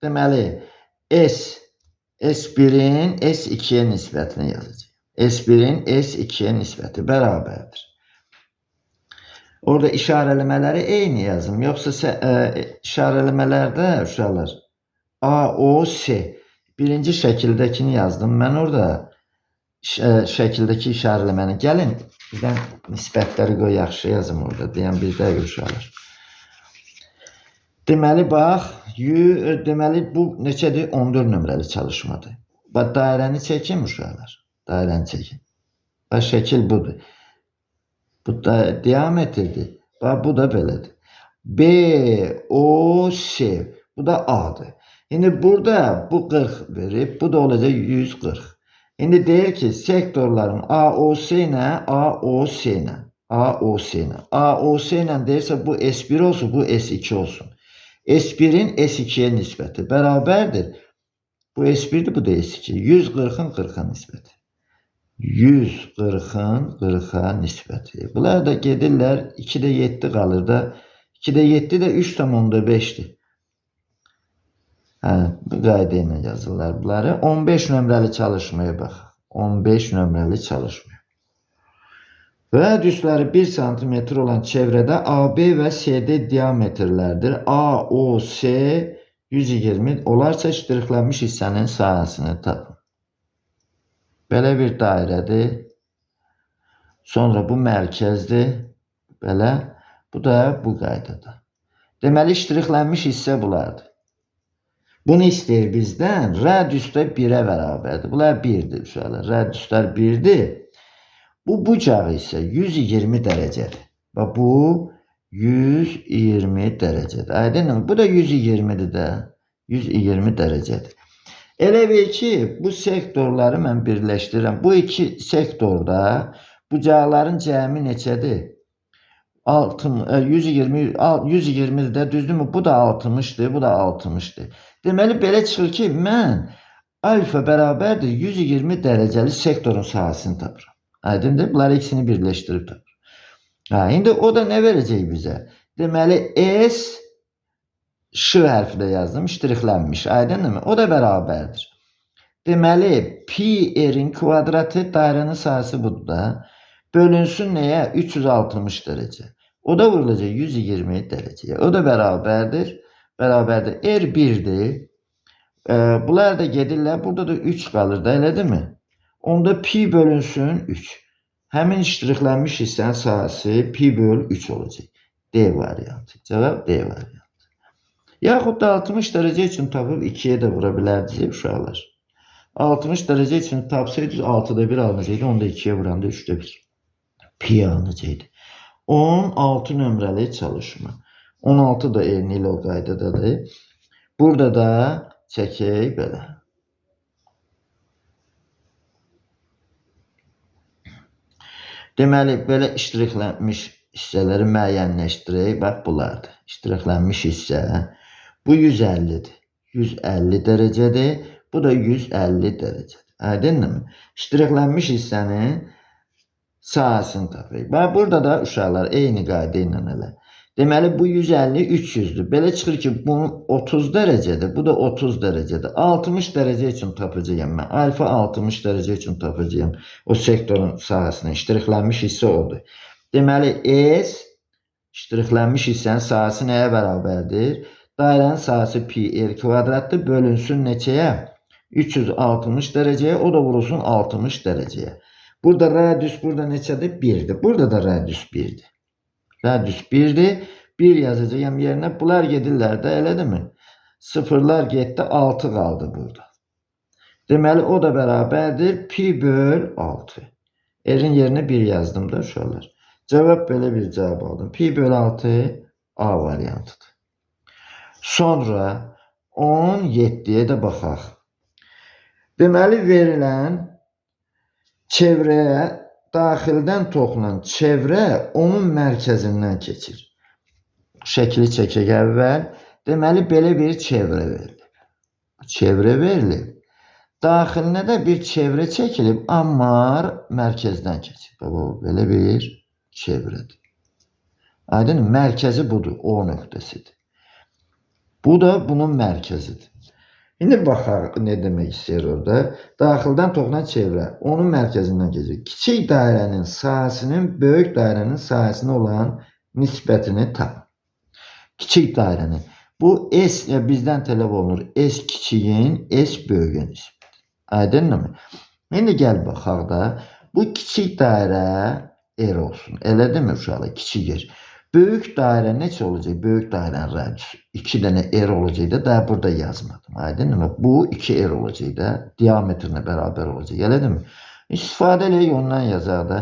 deməli S1'in S2'ye nisbətini yazacaq. S1'in S2'ye nisbəti bərabərdir. Orada işarələmələri eyni yazım. Yoxsa işarələmələrdə uşaqlar AOC birinci şəkildəkini yazdım. Mən orada şəkildəki işarələməni gəlin birdən nisbətləri qoy yaxşı yazım orada deyən bir dəqiq uşaqlar. Deməli bax, deməli bu neçədir? 14 nömrəli çalışmadır. Bax dairəni çəkin uşaqlar. Dairəni çəkin. Bax şəkil budur. Bu da diametrdir. Bax bu da belədir. BOC. Bu da A'dır. İndi burada bu 40 verib. Bu da olacaq 140. İndi deyir ki sektorların AOC ilə AOC ilə AOC ilə AOC ilə deyirsə bu S1 olsun, bu S2 olsun. S1'in S2'ye nisbəti bərabərdir. Bu S1'dir, bu da S2. 140'ın 40'a nisbəti. 140'ın 40'a nisbəti. Bunlar da gedirlər. 2'də 7 qalır da. 2'də 7 də 3 tam 10'da 5'dir. Bu qayda ilə yazırlar bunları. 15 nömrəli çalışmaya bax. 15 nömrəli çalışmaya. Radiusları 1 santimetre olan çevrede AB ve CD diametrlerdir. AOC 120 olarsa ştrixlənmiş hissənin sahəsini tapın. Belə bir dairədir. Sonra bu mərkəzdir. Belə. Bu da bu qaydada. Deməli, ştrixlənmiş hissə bulardır. Bunu istəyir bizdən. Radiusda 1'ə bərabərdir. Bunlar 1'dir uşaqlar. Radiuslar 1'dir. Bu bucağı isə 120 dərəcədir. Və bu 120 dərəcədir. Aydınmı? Bu da 120'dir də. 120 dərəcədir. Elə bil ki, bu sektorları mən birləşdirirəm. Bu iki sektorda bucaqların cəmi neçədir? 120'dir də, düzdürmü? Bu da 60'dır, bu da 60'dır. Deməli, belə çıxır ki, mən alfa bərabərdir 120 dərəcəli sektorun sahəsini tapıram. Aydındır? Bunları ikisini birləşdirib tapır. İndi o da nə verəcək bizə? Deməli, S Ş hərfi də yazdım, ştrixlənmiş. Aydındır? O da bərabərdir. Deməli, pi r'in kvadratı dairənin sahəsi budur da. Bölünsün nəyə? 360 dərəcə. O da vurulacaq 120 dərəcəyə. O da bərabərdir. Bərabərdir. R 1'dir. Bunlar da gedirlər. Burada da 3 qalır da, elədir mi? Onda pi bölünsün 3. Həmin ştrixlənmiş hissənin sahəsi pi böl 3 olacaq. D variantı. Cavab D variantı. Yaxud da 60 dərəcə üçün tapıb 2'yə də vura bilərdiniz uşaqlar. 60 dərəcə üçün tapsaydınız 6'da 1 alınacaqdı. Onu da 2'yə vuranda 3'də 1. Pi alınacaqdı. 16 nömrəli çalışma. 16 da eyni ilə o qaydadadır. Burada da çəkək belə. Deməli, belə ştrixlənmiş hissələri müəyyənləşdirək. Bax, bunlardır. Ştrixlənmiş hissə. Bu 150'dir. 150 dərəcədir. Bu da 150 dərəcədir. Aydınmı? Ştrixlənmiş hissənin sahəsini tapırıq. Bax, burada da uşaqlar eyni qayda ilə elə. Deməli, bu 150 300'dür. Belə çıxır ki, bu 30 dərəcədir. Bu da 30 dərəcədir. 60 dərəcə üçün tapacağım mən. Alfa 60 dərəcə üçün tapacağım. O sektorun sahəsinin ştrixlənmiş hissə odur. Deməli, S ştrixlənmiş hissənin sahəsi nəyə bərabərdir? Dairənin sahəsi pi r kvadratdır. Bölünsün neçəyə? 360 dərəcəyə. O da vurulsun 60 dərəcəyə. Burada radius burada neçədir? 1'dir. Burada da radius 1'dir. Radius 1'dir. 1 yazacağım yerinə. Bunlar gedirlər də, elədir mi? Sıfırlar getdi, 6 qaldı burada. Deməli, o da bərabərdir. Pi böl 6. R'in yerinə 1 yazdım da uşaqlar. Cavab belə bir cavab aldım. Pi böl 6 A variantıdır. Sonra 17'ye də baxaq. Deməli, verilən çevrəyə daxildən toxunan çevrə onun mərkəzindən keçir. Şəkli çəkək əvvəl. Deməli, belə bir çevrə verilib. Çevrə verilib. Daxilinə də bir çevrə çəkilib, amma mərkəzdən keçir. Belə bir çevrədir. Aydın, mərkəzi budur, O nöqtəsidir. Bu da bunun mərkəzidir. İndi baxaq nə demək istəyir orada. Daxildən toxunan çevrə onun mərkəzindən keçir. Kiçik dairənin sahəsinin böyük dairənin sahəsinə olan nisbətini tapın. Kiçik dairənin. Bu S bizdən tələb olunur. S kiçiyin, S böyüyün nisbəti. Aydınmı? İndi gəl baxaq da. Bu kiçik dairə R olsun. Elədir mi uşaqlar? Kiçik R. Böyük dairə neçə olacaq? Böyük dairənin radiusu 2 dənə R olacaq da, daha burada yazmadım. Aydınmı? Bu 2R olacaq da, diametrinə bərabər olacaq. Elədir mi? İstifadə eləyək, ondan yazaq da.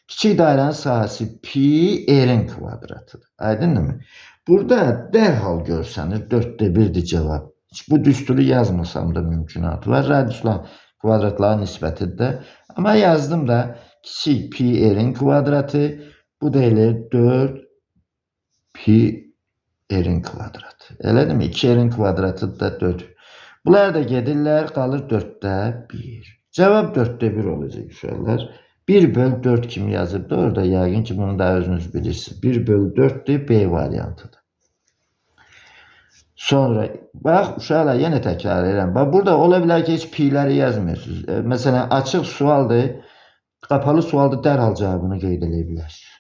Kiçik dairənin sahəsi pi R'in kvadratıdır. Aydınmı? Burada dərhal görsənir 4'də 1'dir cavab. Hiç bu düsturu yazmasam da mümkünatı var. Radiuslar kvadratların nisbətidir də. Amma yazdım da kiçik pi R'in kvadratı. Bu da elə 4 pi R'in kvadratı. Elədir mi? 2R'in kvadratı da 4. Bunlar da gedirlər, qalır 4'də 1. Cavab 4'də 1 olacaq uşaqlar. 1 böl 4 kimi yazıb da orada yəqin ki bunu da özünüz bilirsiniz. 1 böl 4'dir, B variantıdır. Sonra bax uşaqlar yenə təkrar edirəm. Bax burada ola bilər ki heç pi'ləri yazmıyorsunuz. Məsələn açıq sualdır. Qapalı sualda dərhal cavabını qeyd edə bilərsiniz.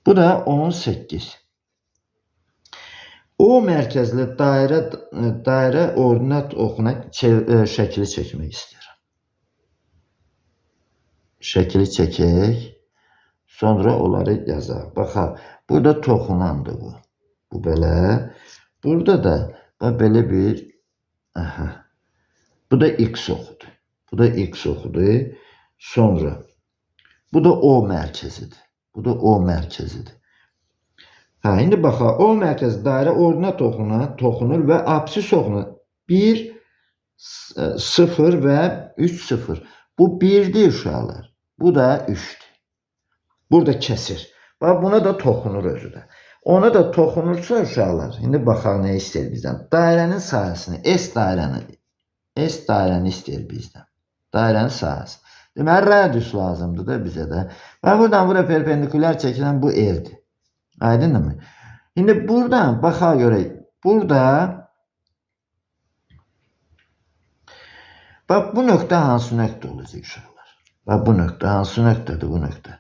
Bu da 18. O mərkəzli dairə ordinat oxuna şəkili çəkmək istəyirəm. Şəkili çəkək. Sonra onları yazaq. Baxaq. Burada toxunandır bu. Bu belə. Burada da belə bir bu da x oxudur. Bu da x oxudur. Sonra bu da O mərkəzidir. Bu da O mərkəzidir. İndi baxaq. O mərkəzi dairə ordinat oxuna toxunur və absis oxuna 1, 0 və 3, 0. Bu 1'dir uşaqlar. Bu da 3'dür. Burada kesir. Bak buna da toxunur özü də. Ona da toxunursa uşaqlar. İndi baxaq nə istəyir bizdən. Dairənin sahəsini, S dairəni istəyir bizdən. Dairənin sahəsini. Deməli, radius lazımdır da bizə də. Və buradan bura perpendikulyar çəkilən bu R'dir. Aydınmı? İndi buradan baxaq görək. Burada bax bu nöqtə hansı nöqtə olacaq uşaqlar? Bax bu nöqtə hansı nöqtədir bu nöqtə?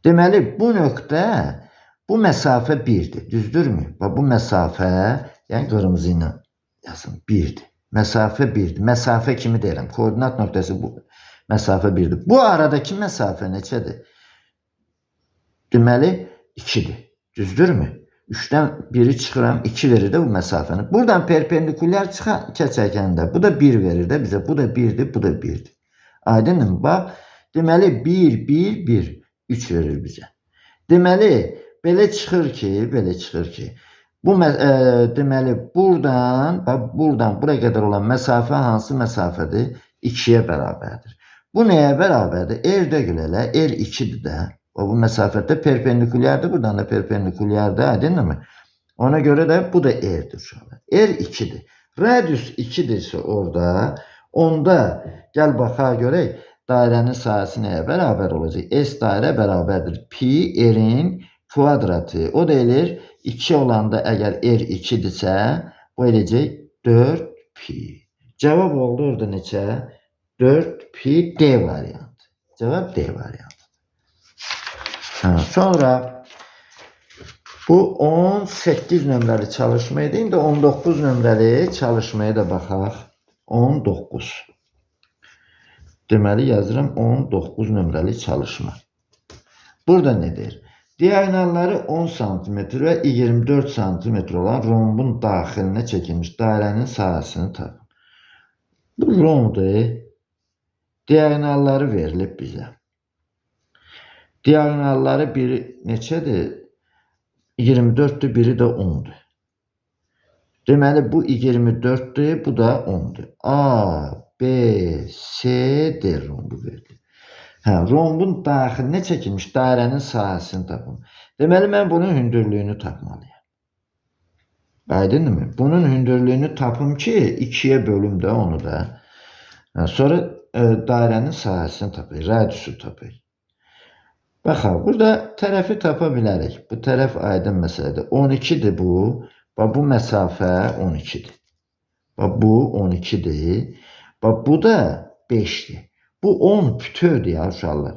Deməli bu nöqtə bu məsafə 1'dir. Düzdürmü? Bax bu məsafə, yəni qırmızı ilə yazın 1'dir. Məsafə 1'dir. Məsafə kimi deyirəm. Koordinat nöqtəsi bu. Məsafə 1'dir. Bu aradakı məsafə neçədir? Deməli 2'dir. Düzdürmü? 3'dən 1'i çıxıram, 2 verir də bu məsafəni. Buradan perpendikulyar çəkəndə bu da 1 verir də bizə. Bu da 1'dir, bu da 1'dir. Aydınmı? Bax, deməli 1, 1, 1, 3 verir bizə. Deməli, belə çıxır ki, bu deməli buradan buraya qədər olan məsafə hansı məsafədir? 2'yə bərabərdir. Bu nəyə bərabərdir? R-də gülələ, R 2'dir də. Bu məsafədə perpendikulyardır. Buradan da perpendikulyardır. Aydınmı? Ona göre de bu da R'dir şu an. R 2'dir. Radius 2'dirsə orada, onda gəl baxaq görək. Dairənin sahəsi nəyə bərabər olacaq? S dairə bərabərdir. Pi R'in kvadratı. O da eləyir 2 olanda əgər R 2'dirsə, bu eləyəcək 4 pi. Cavab oldu orada neçə? 4 pi D variantı. Cevap D variantı. Sonra bu 18 nömrəli çalışma idi. İndi 19 nömrəli çalışmaya da baxaq. 19. Deməli yazıram 19 nömrəli çalışma. Burada nedir? Diagonalları 10 cm və 24 cm olan rombun daxilinə çəkilmiş dairənin sahəsini tapın. Bu romdur. Diagonalları verilib bizə. Diagonalları biri neçədir? 24'dür, biri de 10'dur. Deməli bu 24'dür, bu da 10'dur. A, B, C, D rombu verdi. Rombun daxilinə çəkilmiş dairənin sahəsini tapın. Deməli mən bunun hündürlüyünü tapmalıyam. Aydınmı? Bunun hündürlüyünü tapım ki 2'ye bölüm də onu da. Sonra dairənin sahəsini tapayım, radiusu tapayım. Baxaq, burada tərəfi tapa bilərik. Bu tərəf aydın məsələdir. 12'dir bu. Bax, bu məsafə 12'dir. Bax, bu 12'dir. Bax, bu da 5'dir. Bu 10 bütövdür ya uşaqlar.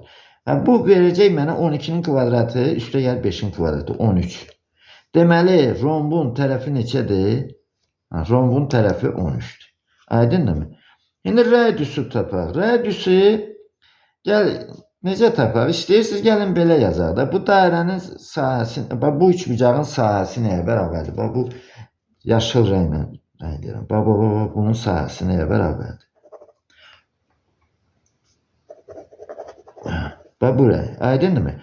Bu verəcək mənə 12'nin kvadratı, üstə gəl 5'in kvadratı, 13. Deməli, rombun tərəfi neçədir? Rombun tərəfi 13'dür. Aydındır mı? İndi radiusu tapaq. Radiusu gəl necə tapaq? İstəyirsiniz gəlin belə yazaq da. Bu dairənin sahəsi, bu üçbucağın sahəsi nəyə bərabərdir? Bu yaşıl rənglə deyirəm. Bunun sahəsi nəyə bərabərdir? Bax buraya. Aydındır mı?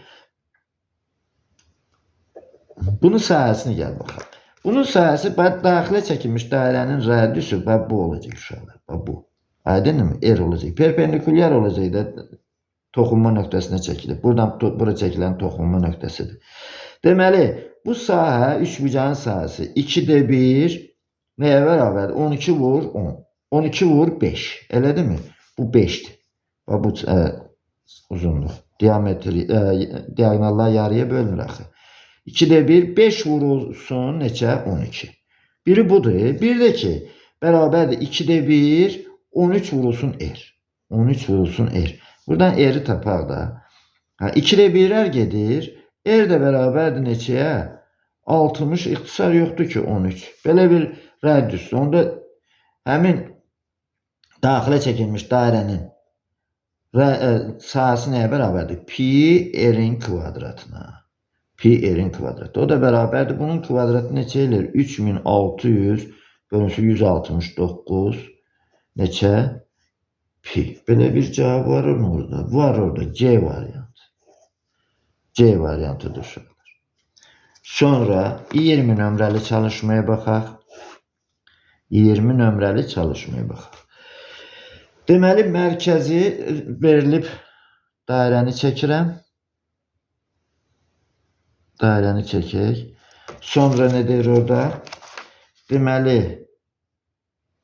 Bunun sahəsini gəl baxaq. Bunun sahəsi daxilə çəkilmiş dairənin radiusu bu olacaq uşaqlar. Bu. Aydındır mı? R olacaq. Perpendikulyar olacaq da toxunma nöqtəsinə çəkilir. Buradan bura çəkilən toxunma nöqtəsidir. Deməli, bu sahə üçbucağın sahəsi 2'də 1 nəyə bərabərdir? 12 vur 10. 12 vur 5. Elədir mi? Bu 5'dir. Bu uzunluq. Diametri, diagonallar yarıya bölünür axı. 2'də 1 5 vurulsun neçə? 12. Biri budur. Bir də ki, bərabərdir 2'də 1 13 vurulsun R. 13 vurulsun R. Buradan eri tapaq da. 2-də 1'lər gedir. Er də bərabərdir neçəyə? 60, ixtisar yoxdur ki 13. Belə bir radius. Onda həmin daxilə çəkilmiş dairənin sahəsi nəyə bərabərdir? Pi erin kvadratına. Pi erin kvadratı. O da bərabərdir. Bunun kvadratı neçə eləyir? 3600 bölünsün 169 neçə? Pi. Belə bir cavab var mı orada? Var orada. C variantı. C variantıdır uşaqlar. Sonra 20 nömrəli çalışmaya baxaq. 20 nömrəli çalışmaya baxaq. Deməli, mərkəzi verilib dairəni çəkirəm. Dairəni çəkək. Sonra nə deyir orada? Deməli,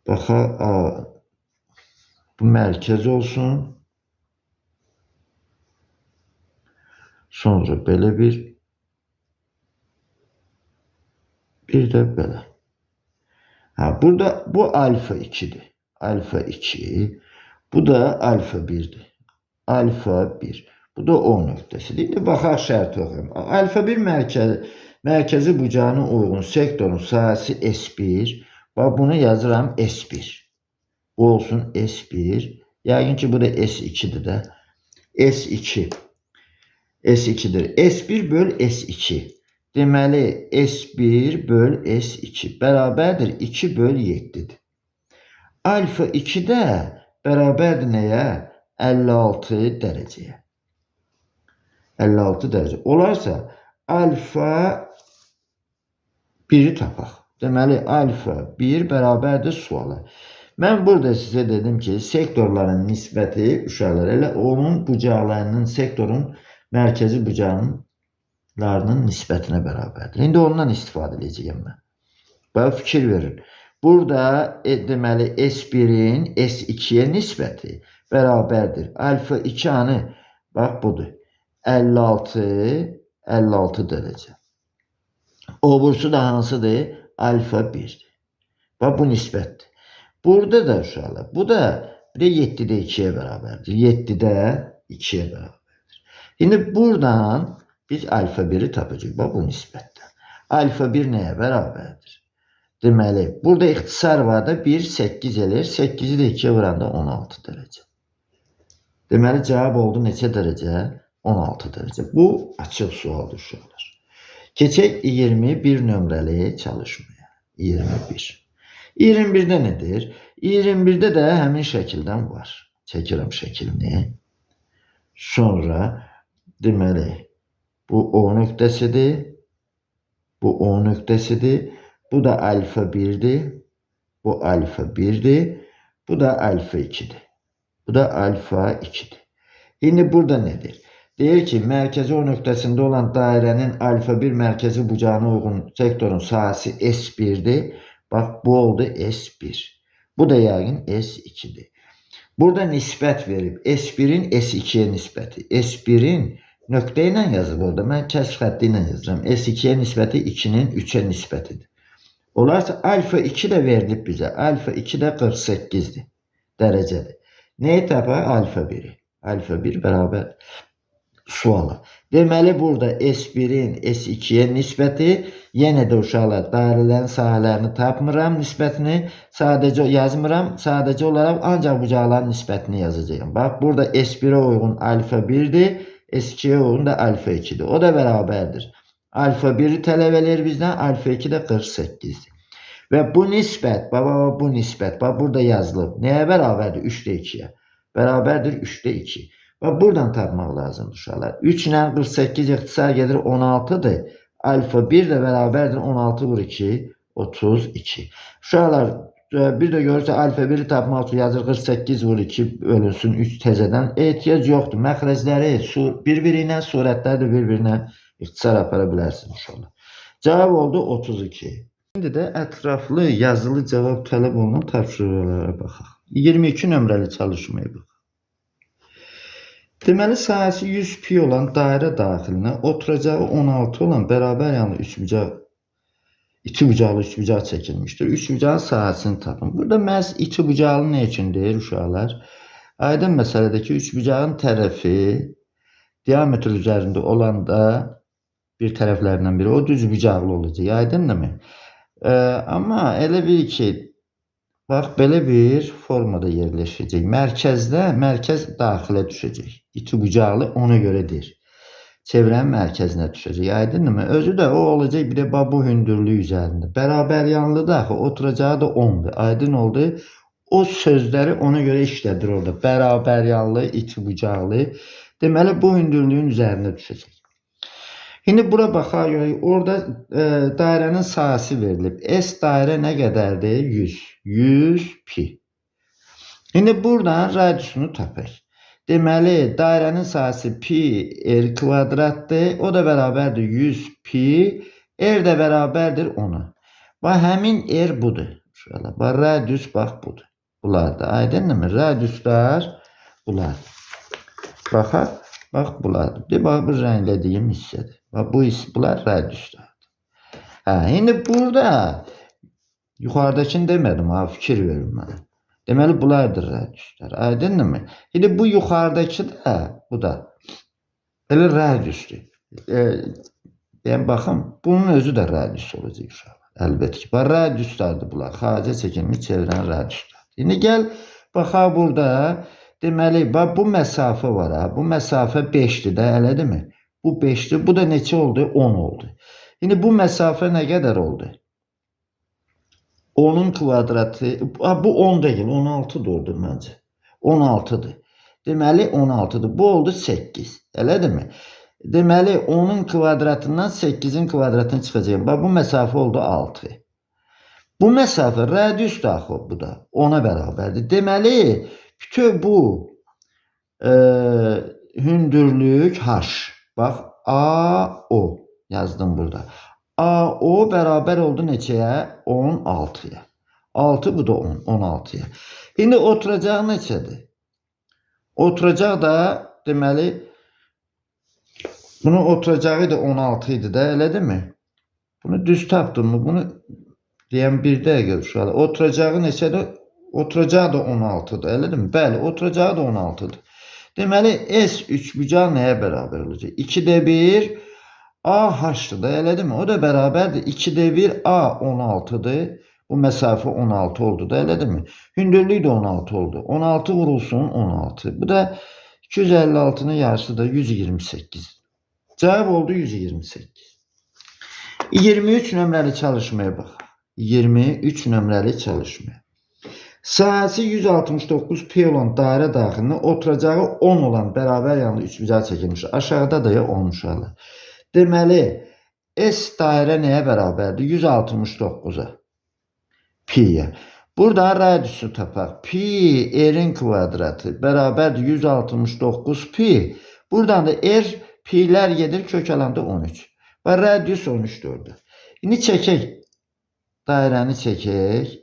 baxaq, bu mərkəz olsun. Sonra belə bir də belə. Burada bu alfa 2'dir. Alfa 2. Bu da alfa 1'dir. Alfa 1. Bu da O nöqtəsidir. İndi baxaq şərti oxuyum. Alfa 1 mərkəzi bucağına uyğun sektorun sahəsi S1. Bax bunu yazıram S1. Bu olsun S1. Yəqin ki bu da S2'dir də. S2. S2'dir. S1 böl S2. Deməli S1 böl S2 bərabərdir 2 böl 7'dir. Alfa 2 də bərabərdir nəyə? 56 dərəcəyə. 56 dərəcə. Olarsa alfa 1'i tapaq. Deməli alfa 1 bərabərdir suala. Mən burada sizə dedim ki, sektorların nisbəti uşaqlar elə onun bucaqlarının, sektorun mərkəzi bucaqlarının nisbətinə bərabərdir. İndi ondan istifadə edəcəyəm mən. Bax fikir verin. Burada deməli S1'in S2'ye nisbəti bərabərdir. Alfa 2 anı bax budur. 56 dərəcə. Obursu da hansıdır? Alfa 1'dir. Bax bu nisbətdir. Burada da uşaqlar, bu da 7'də 2'ye bərabərdir. 7'də 2'ye bərabərdir. Şimdi buradan biz alfa 1'i tapacağıq. Bax bu nisbətdən. Alfa 1 nəyə bərabərdir? Deməli, burada ixtisar var da 1, 8 elir. 8'i də 2'ye vuranda 16 dərəcə. Deməli, cavab oldu neçə dərəcə? 16 dərəcə. Bu açıq sualdır uşaqlar. Keçək 21 nömrəli çalışmaya. 21. 21'də nədir? 21'də də həmin şəkildən var. Çəkirəm şəklini. Sonra deməli bu O nöqtəsidir. Bu O nöqtəsidir. Bu da alfa 1'dir. Bu alfa 1'dir. Bu da alfa 2'dir. Bu da alfa 2'dir. Şimdi burada nedir? Deyir ki, mərkəzi O nöqtəsində olan dairənin alfa 1 mərkəzi bucağına uyğun sektorun sahəsi S1'dir. Bax, bu oldu S1. Bu da yəqin S2'dir. Burada nisbət verib. S1'in S2'ye nisbəti. S1'in nöqtə ilə yazıb orada. Mən kəsr xətti ilə yazıram. S2'ye nisbəti 2'nin 3'e nisbətidir. Olarsa alfa 2 də verilib bizə. Alfa 2 də 48'dir. Dərəcədir. Nəyi tapaq? Alfa 1'i. Alfa 1 bərabər suala. Deməli burada S1'in S2'ye nisbəti, yenə də uşaqlar dairələrin sahələrini tapmıram nisbətini, sadəcə yazmıram, sadəcə olaraq ancaq bucaqların nisbətini yazacağım. Bax burada S1'e uyğun alfa 1'dir, S2'ye uyğun da alfa 2'dir. O da bərabərdir. Alfa 1'i tələb edir bizdən, alfa 2 də 48'dir. Və bu nisbət, bu nisbət, burada yazılıb. Nəyə bərabərdir? 3'də 2'yə. Bərabərdir 3'də 2. Bax buradan tapmaq lazımdır uşaqlar. 3 ilə 48 ixtisar gedir 16'dır. Alfa 1 də bərabərdir 16 vur 2, 32. Uşaqlar bir də görürsə alfa 1'i tapmaq üçün yazır 48 vur 2 bölünsün 3 təzədən. Ehtiyac yoxdur. Məxrəcləri bir-biri ilə, surətləri də bir-birinə ixtisar apara bilərsiniz uşaqlar. Cavab oldu 32. Şimdi də ətraflı yazılı cavab tələb olunan tapşırıqlara baxaq. 22 nömrəli çalışmaya baxaq. Deməli, sahəsi 100 pi olan dairə daxilinə oturacağı 16 olan bərabər yanlı iti bucaqlı üç bucaq çəkilmişdir. Üç bucağın sahəsini tapın. Burada məhz iti bucaqlı nə üçün deyir uşaqlar? Aydın məsələdəki üçbucağın tərəfi diametr üzərində olanda bir tərəflərindən biri o düzbucaqlı olacaq. Aydındırmı? Amma elə bil ki, bax belə bir formada yerləşəcək. Mərkəz daxilə düşəcək. İti bucaqlı ona görə deyir. Çevrənin mərkəzinə düşəcək. Aydındırmı? Özü də o olacaq bir də bu hündürlük üzərində. Bərabər yanlı da axı oturacağı da 10'dur. Aydın oldu. O sözləri ona görə işlədir orada. Bərabər yanlı, iti bucaqlı. Deməli bu hündürlüyün üzərində düşəcək. Şimdi bura baxaq görək. Orada dairənin sahəsi verilib. S dairə nə qədərdir? 100. 100 pi. Şimdi buradan radiusunu tapaq. Deməli dairənin sahəsi pi r kvadratdır. O da bərabərdir 100 pi. R də bərabərdir 10'a. Bax həmin r budur. Şöyle bax radius bax budur. Bunlar da aydınmı? Radiuslar bunlar. Baxaq. Bax bunlar. Bax bu rənglədiyim hissədir. Bax bunlar radiuslardır. Şimdi burada yuxarıdakini demədim. Fikir verin mənə. Deməli bunlardır radiuslar. Aydınmı? Şimdi bu yuxarıdakı da bu da elə radiusdur. Yəni baxın, bunun özü də radius olacaq uşaqlar. Əlbəttə ki, bax radiuslardır bunlar. Xaricə çəkilmiş çevrən radiuslar. Şimdi gel baxaq burada. Deməli bax bu məsafə var ha. Bu məsafə 5'dir də, elədir mi? Bu 5'dir. Bu da neçə oldu? 10 oldu. Şimdi bu məsafə nə qədər oldu? 10'un kvadratı. Bu 10 değil. 16'dır orada məncə. 16'dır. Deməli 16'dır. Bu oldu 8. Elədir mi? Deməli 10'un kvadratından 8'in kvadratını çıxacaq. Bax bu məsafə oldu 6. Bu məsafə radius daxil bu da 10'a bərabərdir. Deməli bütün bu hündürlük h. Bax AO yazdım burada. AO bərabər oldu neçəyə? 16'ya. 6 bu da 10. 16'ya. Şimdi oturacağı neçədir? Oturacaq da deməli bunun oturacağı da 16 idi də, elədir mi? Bunu düz tapdım mı? Bunu deyən bir dəqiqə uşaqlar. Oturacağı neçədir? Oturacağı da 16'dır, elədir mi? Bəli, oturacağı da 16'dır. Deməli S üçbucağı nəyə bərabər olacaq? 2'də 1 AH'dır da, elədir mi? O da bərabərdir. 2'də 1 A 16'dır. Bu məsafə 16 oldu da, elədir mi? Hündürlük də 16 oldu. 16 vurulsun 16. Bu da 256'nın yarısı da 128. Cevap oldu 128. 23 nömrəli çalışmaya bak. 23 nömrəli çalışmaya. Sahəsi 169 pi olan dairə daxilində oturacağı 10 olan bərabər yanlı üçbucağı çəkilmiş. Aşağıda da 10 uşaqlar. Deməli S dairə nəyə bərabərdir? 169'a. Pi'ye. Burada radiusu tapaq. Pi r'in kvadratı bərabərdir 169 pi. Buradan da r pi'lər gedir kök alanda 13. Və radius 13'dür orada. İndi çəkək. Dairəni çəkək.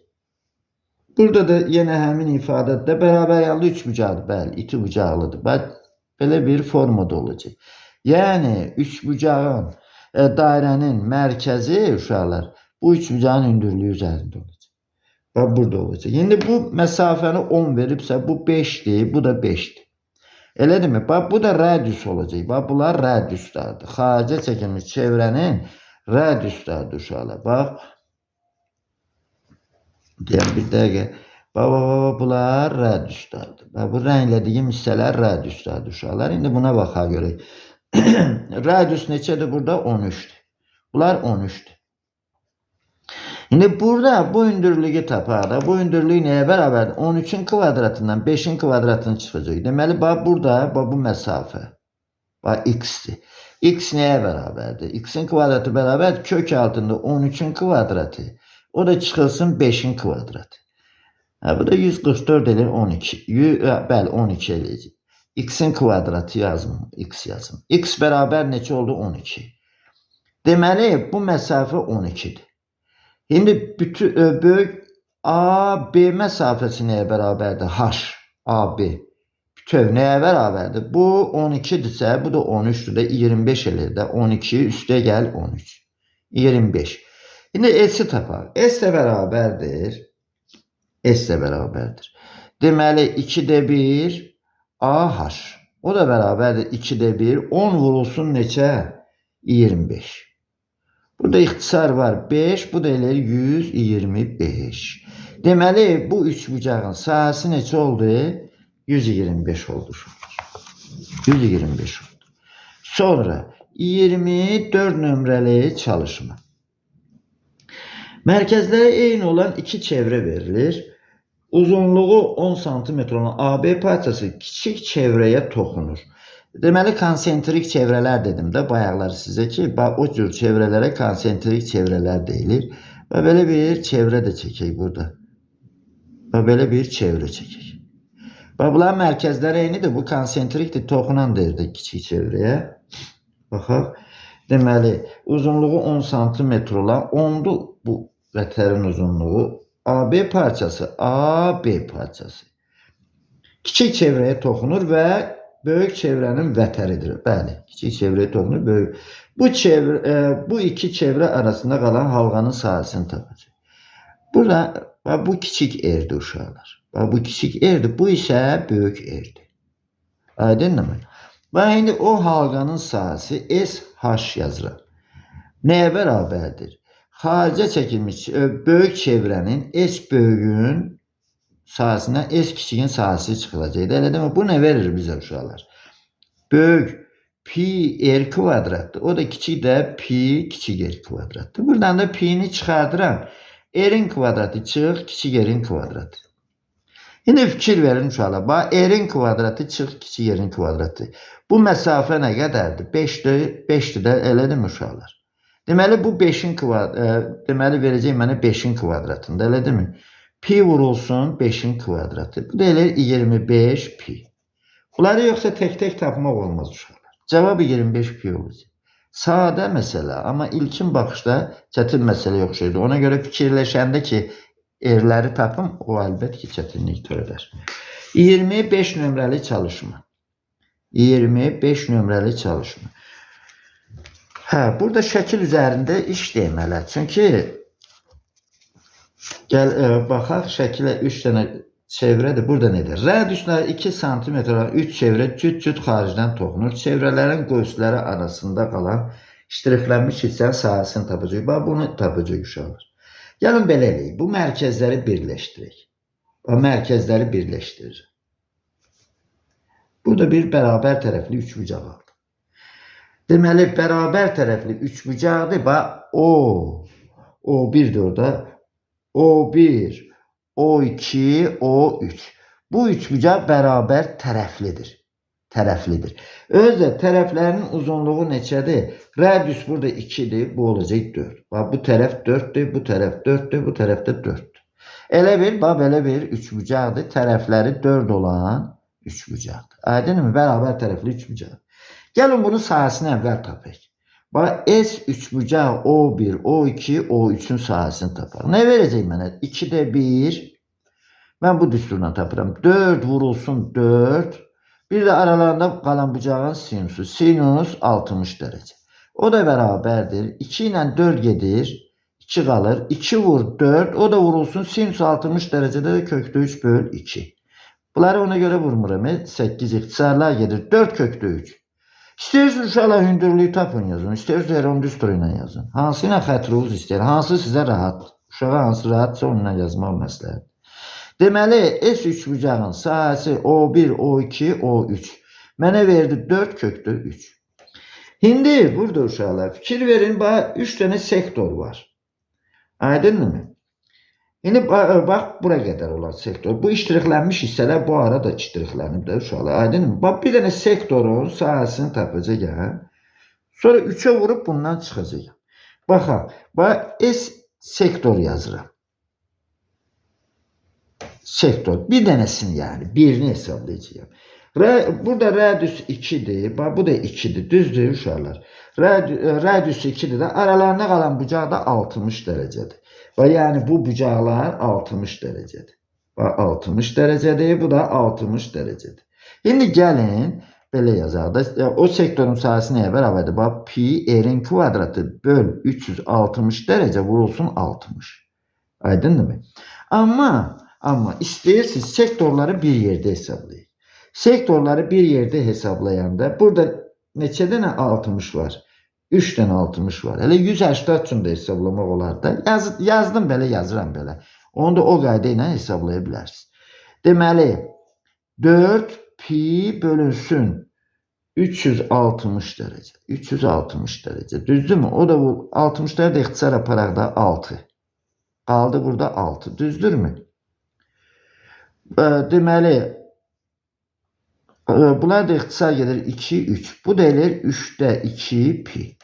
Burada da yenə həmin ifadədə bərabər yanlı üçbucaqdır. Bəli, iti bucaqlıdır. Bax, belə bir formada olacaq. Yəni üçbucağın dairənin mərkəzi uşaqlar bu üçbucağın hündürlüyü üzərində olacaq. Bax burada olacaq. İndi bu məsafəni 10 veribsə bu 5'dir, bu da 5'dir. Elədir mi? Bax bu da radius olacaq. Bax bunlar radiuslardır. Xaricə çəkilmiş çevrənin radiuslardır uşaqlar. Bax. Deyəm bir dəqiqə. Bax bunlar radiuslardır. Bax bu rənglədiyim hissələr radiuslardır uşaqlar. İndi buna baxaq görək. Radius neçədir burada? 13'dür. Bunlar 13'dür. Şimdi burada bu hündürlüğü tapar da bu hündürlüğü neye beraber? 13'ün kvadratından 5'in kvadratını çıxacaq. Deməli bax burada bu məsafə. Bax x'dir. X neye bərabərdir? X'in kvadratı bərabər kök altında 13'ün kvadratı. O da çıxılsın 5'in kvadratı. Bu da 144 elir 12. Bəli 12 eləyəcək. X'in kvadratı yazım. X yazım. X bərabər neçə oldu? 12. Deməli bu məsafə 12'dir. Şimdi bütün böyük AB məsafəsi nəyə bərabərdir? H, AB. Bütöv nəyə bərabərdir? Bu 12'dirsə, bu da 13'dür də 25 elir də. 12 üstə gəl 13. 25. Şimdi S'i tapaq. S də bərabərdir. S də bərabərdir. Deməli 2'də 1 AH. O da bərabərdir 2'də 1. 10 vurulsun neçə? 25. Burada ixtisar var 5. Bu da eləyir 125. Deməli bu üçbucağın sahəsi neçə oldu? 125 oldu. 125 oldu. Sonra 24 nömrəli çalışma. Mərkəzləri eyni olan iki çevrə verilir. Uzunluğu 10 cm olan AB parçası kiçik çevrəyə toxunur. Deməli konsentrik çevrələr dedim də bayaqlar sizə ki, o cür çevrələrə konsentrik çevrələr deyilir. Və belə bir çevrə də çəkək burada. Və belə bir çevrə çəkək. Və bunların mərkəzləri eynidir. Bu konsentrikdir, toxunan deyirdik kiçik çevrəyə. Baxaq. Deməli uzunluğu 10 cm olan 10'dur bu vətərin uzunluğu. AB parçası, AB parçası. Kiçik çevrəyə toxunur və böyük çevrənin vətəridir. Bəli, kiçik çevrəyə toxunur, böyük. Bu iki çevrə arasında qalan halqanın sahəsini tapacaq. Burada bu kiçik erdir uşaqlar. Bu kiçik erdir, bu isə böyük erdir. Aydınmı? Və indi o halqanın sahəsi SH yazılır. Nəyə bərabərdir? Xaricə çəkilmiş böyük çevrənin S böyüyün sahəsindən S kiçiyin sahəsi çıxılacaq. Elə demə, bu nə verir bizə uşaqlar? Böyük pi r kvadratdır. O da kiçik də pi kiçik r kvadratdır. Buradan da pi'ni çıxardıram. R'in kvadratı çıx, kiçik r'in kvadratı. Yine fikir verin uşaqlar. Bax, r'in kvadratı çıx, kiçik r'in kvadratı. Bu məsafə nə qədərdir? 5'dir də, elədir mi uşaqlar? Deməli bu 5'in kvadratı, deməli verəcək mənə 5'in kvadratında, elədir mi? Pi vurulsun 5'in kvadratı. Bu da elə 25 pi. Bunları yoxsa tek tapmaq olmaz uşaqlar. Cavabı 25 pi olacaq. Sadə məsələ, amma ilkin baxışda çətin məsələ yox şeydir. Ona görə fikirləşəndə ki, erləri tapım, o əlbət ki, çətinlik törədər. 25 nömrəli çalışma. 25 nömrəli çalışma. Burada şəkil üzərində iş demələr. Çünki gəl baxaq şəkilə 3 dənə çevrədir. Burada nedir? Radiusları 2 cm olan 3 çevrə cüt xaricdən toxunur. Çevrələrin qövsləri arasında qalan ştrixlənmiş hissənin sahəsini tapacaq. Bax, bunu tapacaq uşaqlar. Gəlin belə eləyik. Bu mərkəzləri birləşdirək. Mərkəzləri birləşdirir. Burada bir bərabər tərəfli üçbucaq aldı. Deməli, bərabər tərəfli üçbucaqdır. Bax, O1'dir orada. O1, O2, O3. Bu üçbucaq bərabər tərəflidir. Özdə tərəflərinin uzunluğu neçədir? Radius burada 2'dir, bu olacaq 4. Bax, bu tərəf 4'dür, bu tərəf 4'dür, bu tərəf də 4'dür. Elə bir, bax, belə bir üçbucaqdır. Tərəfləri 4 olan üçbucaqdır. Aydınmı? Bərabər tərəfli üçbucaq. Gəlin bunun sahəsini əvvəl tapaq. Bax, S üçbucaq O1, O2, O3'ün sahəsini tapaq. Nə verəcək mənə? 2'də 1. Mən bu düsturla tapıram. 4 vurulsun 4. Bir də aralarında qalan bucağın sinusu. Sinus 60 dərəcə. O da bərabərdir. 2 ilə 4 gedir. 2 qalır. 2 vur 4. O da vurulsun. Sinus 60 dərəcədə də kökdə 3 böl 2. Bunları ona görə vurmuram. 8 ixtisarlar gedir. 4 kökdə 3. İstəyirsiniz uşaqlar hündürlüyü tapın yazın. İstəyirsiniz Heron düsturu ilə yazın. Hansı ilə xətriniz istəyir? Hansı sizə rahat? Uşağa hansı rahatsa onunla yazmaq məsləhət. Deməli, S üçbucağın sahəsi O1, O2, O3. Mənə verdi 4 kökdə 3. İndi burada uşaqlar fikir verin. Bax, 3 dənə sektor var. Aydınmı? İndi bax, bura qədər olan sektor. Bu iştirixlənmiş hissələr bu arada iştirixlənib də uşaqlar. Aydınmı? Bax, bir dənə sektorun sahəsini tapacaq. Sonra 3'e vurub bundan çıxacaq. Baxaq, bax, S sektor yazıram. Sektor. Bir dənəsini yəni. Birini hesablayacağım. Burada radius 2'dir. Bax, bu da 2'dir. Düzdür uşaqlar. Radius 2'dir də aralarında qalan bucaq da 60 dərəcədir. Və yəni bu bucaqlar 60 dərəcədir. Bax, 60 dərəcədir. Bu da 60 dərəcədir. İndi gəlin belə yazaq da. O sektorun sahəsi nəyə bərabərdir? Bax, pi r'in kvadratı böl 360 dərəcə vurulsun 60. Aydındır mı? Amma istəyirsiniz sektorları bir yerdə hesablayın. Sektorları bir yerdə hesablayanda burada neçə dənə 60 var? 3 dənə 60 var. Hələ 180 üçün də hesablamaq olar da. Yazdım belə, yazıram belə. Onu da o qayda ilə hesablaya bilərsiniz. Deməli 4 pi bölünsün 360 dərəcə. 360 dərəcə. Düzdürmü? O da bu 60'ları da ixtisar aparaq da 6. Qaldı burada 6. Düzdürmü? Deməli bunlar da ixtisar gedir 2, 3. Bu da eləyir 3'də 2 pi.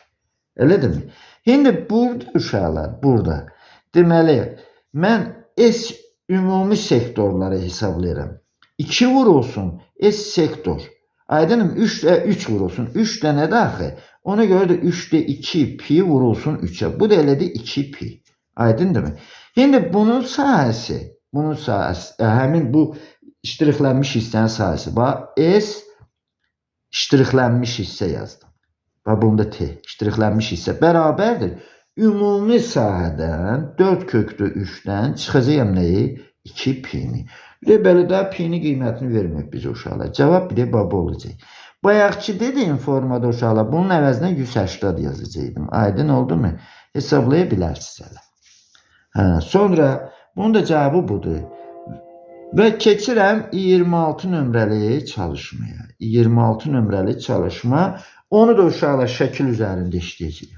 Elədirmi? Şimdi burada uşaqlar, burada. Deməli, mən S ümumi sektorları hesablayıram. 2 vurulsun S sektor. Aydınım 3'də 3 vurulsun. 3 dənə də axı. Ona görə də 3'də 2 pi vurulsun 3'ə. Bu da elədi 2 pi. Aydındırmı? Şimdi bunun sahəsi, həmin bu ştrixlənmiş hissənin sahəsi. Bax, S ştrixlənmiş hissə yazdım. Bax, bunda T ştrixlənmiş hissə bərabərdir. Ümumi sahədən 4 kökdə 3'dən çıxacağım nəyi? 2 pini. Bir də belə daha pini qiymətini verməyib bizə uşaqlar. Cavab bir də baba olacaq. Bayaqki dediyim formada uşaqlar bunun əvəzinə 180 yazacaqdım. Aydın oldu mu? Hesablaya bilərsiniz hələ. Sonra bunun da cavabı budur. Və keçirəm 26 nömrəli çalışmaya. 26 nömrəli çalışma. Onu da uşaqlar şəkil üzərində işləyəcəyik.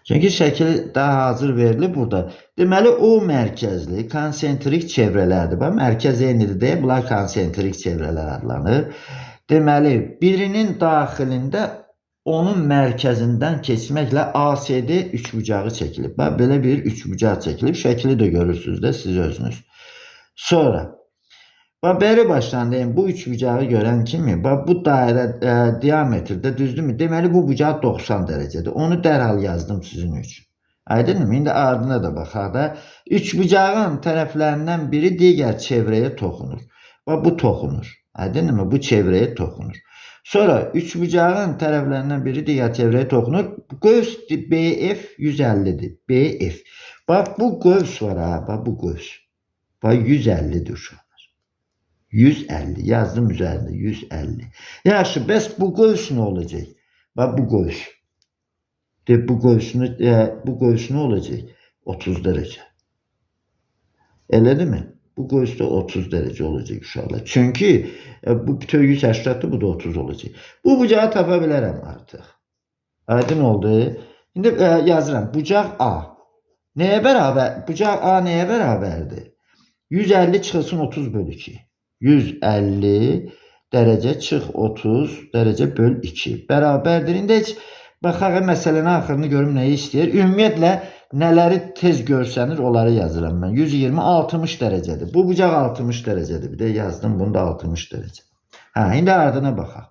Çünki şəkil daha hazır verilib burada. Deməli o mərkəzli konsentrik çevrələrdir. Bax, mərkəz eynidir deyə bunlar konsentrik çevrələr adlanır. Deməli birinin daxilində onun mərkəzindən keçməklə ACD üçbucağı çəkilib. Bax, belə bir üçbucaq çəkilib. Şəkli də görürsünüz də siz özünüz. Sonra bax, bəri başdan deyim, bu üçbucağı görən kimi, bax, bu dairə diametrdə düzdürmü? Deməli bu bucaq 90 dərəcədir. Onu dərhal yazdım sizin üçün. Aydınmı? İndi ardına da baxaq da. Üçbucağın tərəflərindən biri digər çevrəyə toxunur. Bax, bu toxunur. Aydınmı? Bu çevrəyə toxunur. Sonra üçbucağın tərəflərindən biri digər çevrəyə toxunur. Qövs BF 150'dir. BF. Bax, bu qövs var ha. Bax, bu qövs. Bax, 150'dir uşaqlar. 150 yazdım üzerinde 150. Yaxşı, bəs bu qövs nə olacaq? Bax, bu qövs. Bu qövs nə olacaq? 30 dərəcə. Elədirmi? Bu qövs də 30 dərəcə olacaq uşaqlar. Çünki bu bütöv 180'dir, bu da 30 olacaq. Bu bucağı tapa bilərəm artıq. Aydın oldu. İndi yazıram. Bucaq A. Nəyə bərabər? Bucaq A nəyə bərabərdir? 150 çıxılsın 30 bölü 2. 150 dərəcə çıx 30 dərəcə böl 2. Bərabərdir. İndi heç baxaq məsələnin axırını görüm nəyi istəyir. Ümumiyyətlə nələri tez görsənir onları yazıram mən. 120 60 dərəcədir. Bu bucaq 60 dərəcədir. Bir də yazdım bunu da 60 dərəcə. İndi ardına baxaq.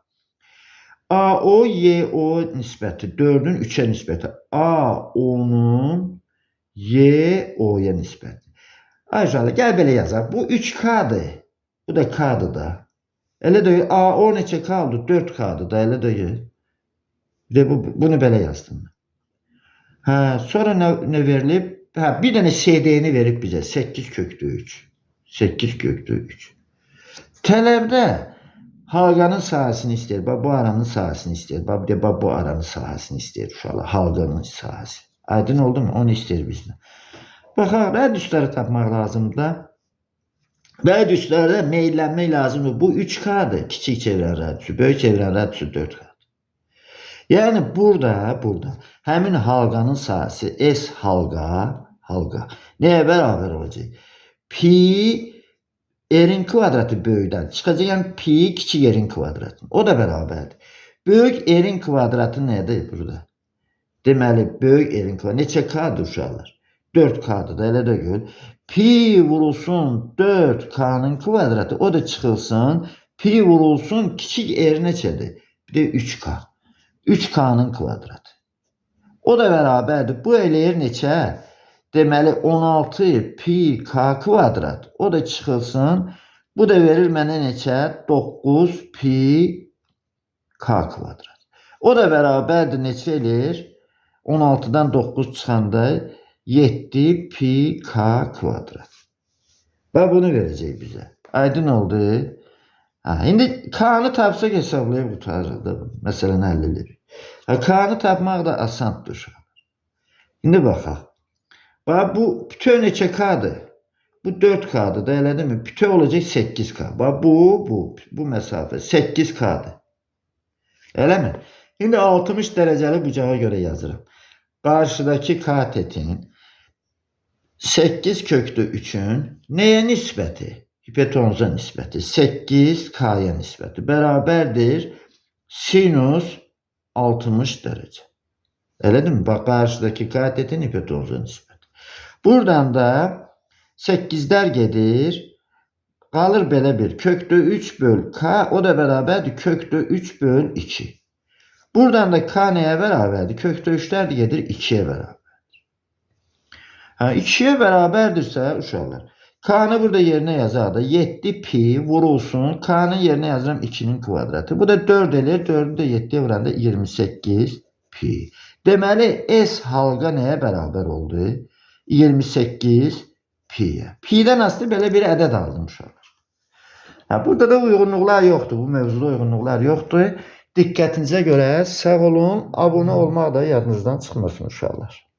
AO YO nisbəti 4'ün 3'ə nisbəti. AO'nun YO'ya nisbəti. Aşağıda gəl belə yazaq. Bu 3K'dır. Bu da K'dır da. Elə deyil. AO neçə K'dır? 4K'dır da. Elə deyil. Bir də bunu belə yazdım. Sonra nə verilib? Bir dənə SD'ni verib bizə. 8 kökdə 3. 8 kökdə 3. Tələbdə halqanın sahəsini istəyir. Bu aranın sahəsini istəyir. Bir də bu aranın sahəsini istəyir uşaqlar. Halqanın sahəsi. Aydın oldu mu? Onu istəyir bizdən. Baxaq, radiusları tapmaq lazımdır da. Radiuslarda meyllənmək lazımdır. Bu 3K'dır. Kiçik çevrən radiusu. Böyük çevrən radiusu 4K'dır. Yəni burada həmin halqanın sahəsi S halqa nəyə bərabər olacaq? Pi R'in kvadratı böyükdən çıxacaq. Yəni pi kiçik R'in kvadratı. O da bərabərdir. Böyük R'in kvadratı nədir burada? Deməli böyük R'in kvadratı. Neçə K'dır uşaqlar? 4K'dır da elə də gör. Pi vurulsun 4K'nın kvadratı. O da çıxılsın. Pi vurulsun kiçik R neçədir? Bir də 3K. 3K'nın kvadratı. O da bərabərdir. Bu eləyir neçə? Deməli 16 pi K kvadrat. O da çıxılsın. Bu da verir mənə neçə? 9 pi K kvadrat. O da bərabərdir neçə eləyir? 16'dan 9 çıxanda 7 pi K kvadrat. Və bunu verəcək bizə. Aydın oldu. Ha, indi K-nı tapsaq hesablayıb qutarırıq da bunu. Məsələn, həll edirik. Ha, K-nı tapmaq da asandır uşaqlar. İndi baxaq. Bax, bu bütöv neçə K-dır? Bu 4K-dır da, elə deyilmi? Bütöv olacaq 8K. Bax, bu məsafə 8K-dır. Eləmi? İndi 60 dərəcəli bucağa görə yazıram. Qarşıdakı katetin 8 kökdə 3-ün nəyə nisbəti? Hipotenuza nisbəti. 8K-ya nisbəti. Bərabərdir sinus 60 dərəcə. Elədirmi? Bax, qarşıdakı katetin hipotenuza nisbəti. Buradan da 8'lər gedir. Qalır belə bir. Kökdə 3 böl K. O da bərabərdir kökdə 3 böl 2. Buradan da K nəyə bərabərdir? Kökdə 3'lər də gedir 2'yə bərabər. Ha, 2'ye bərabərdirsə uşaqlar, K'nı burada yerine yazar da 7 pi vurulsun. K'nın yerine yazıram 2'nin kvadratı. Bu da 4 elir. 4'ü de 7'ye vuranda 28 pi. Deməli S halqa nəyə bərabər oldu? 28 pi'yə. Pi'dən aslı belə bir ədəd aldım uşaqlar. Ha, burada da uyğunluqlar yoxdur. Bu mövzuda uyğunluqlar yoxdur. Diqqətinizə görə sağ olun. Abunə olmaq da yadınızdan çıxmasın uşaqlar.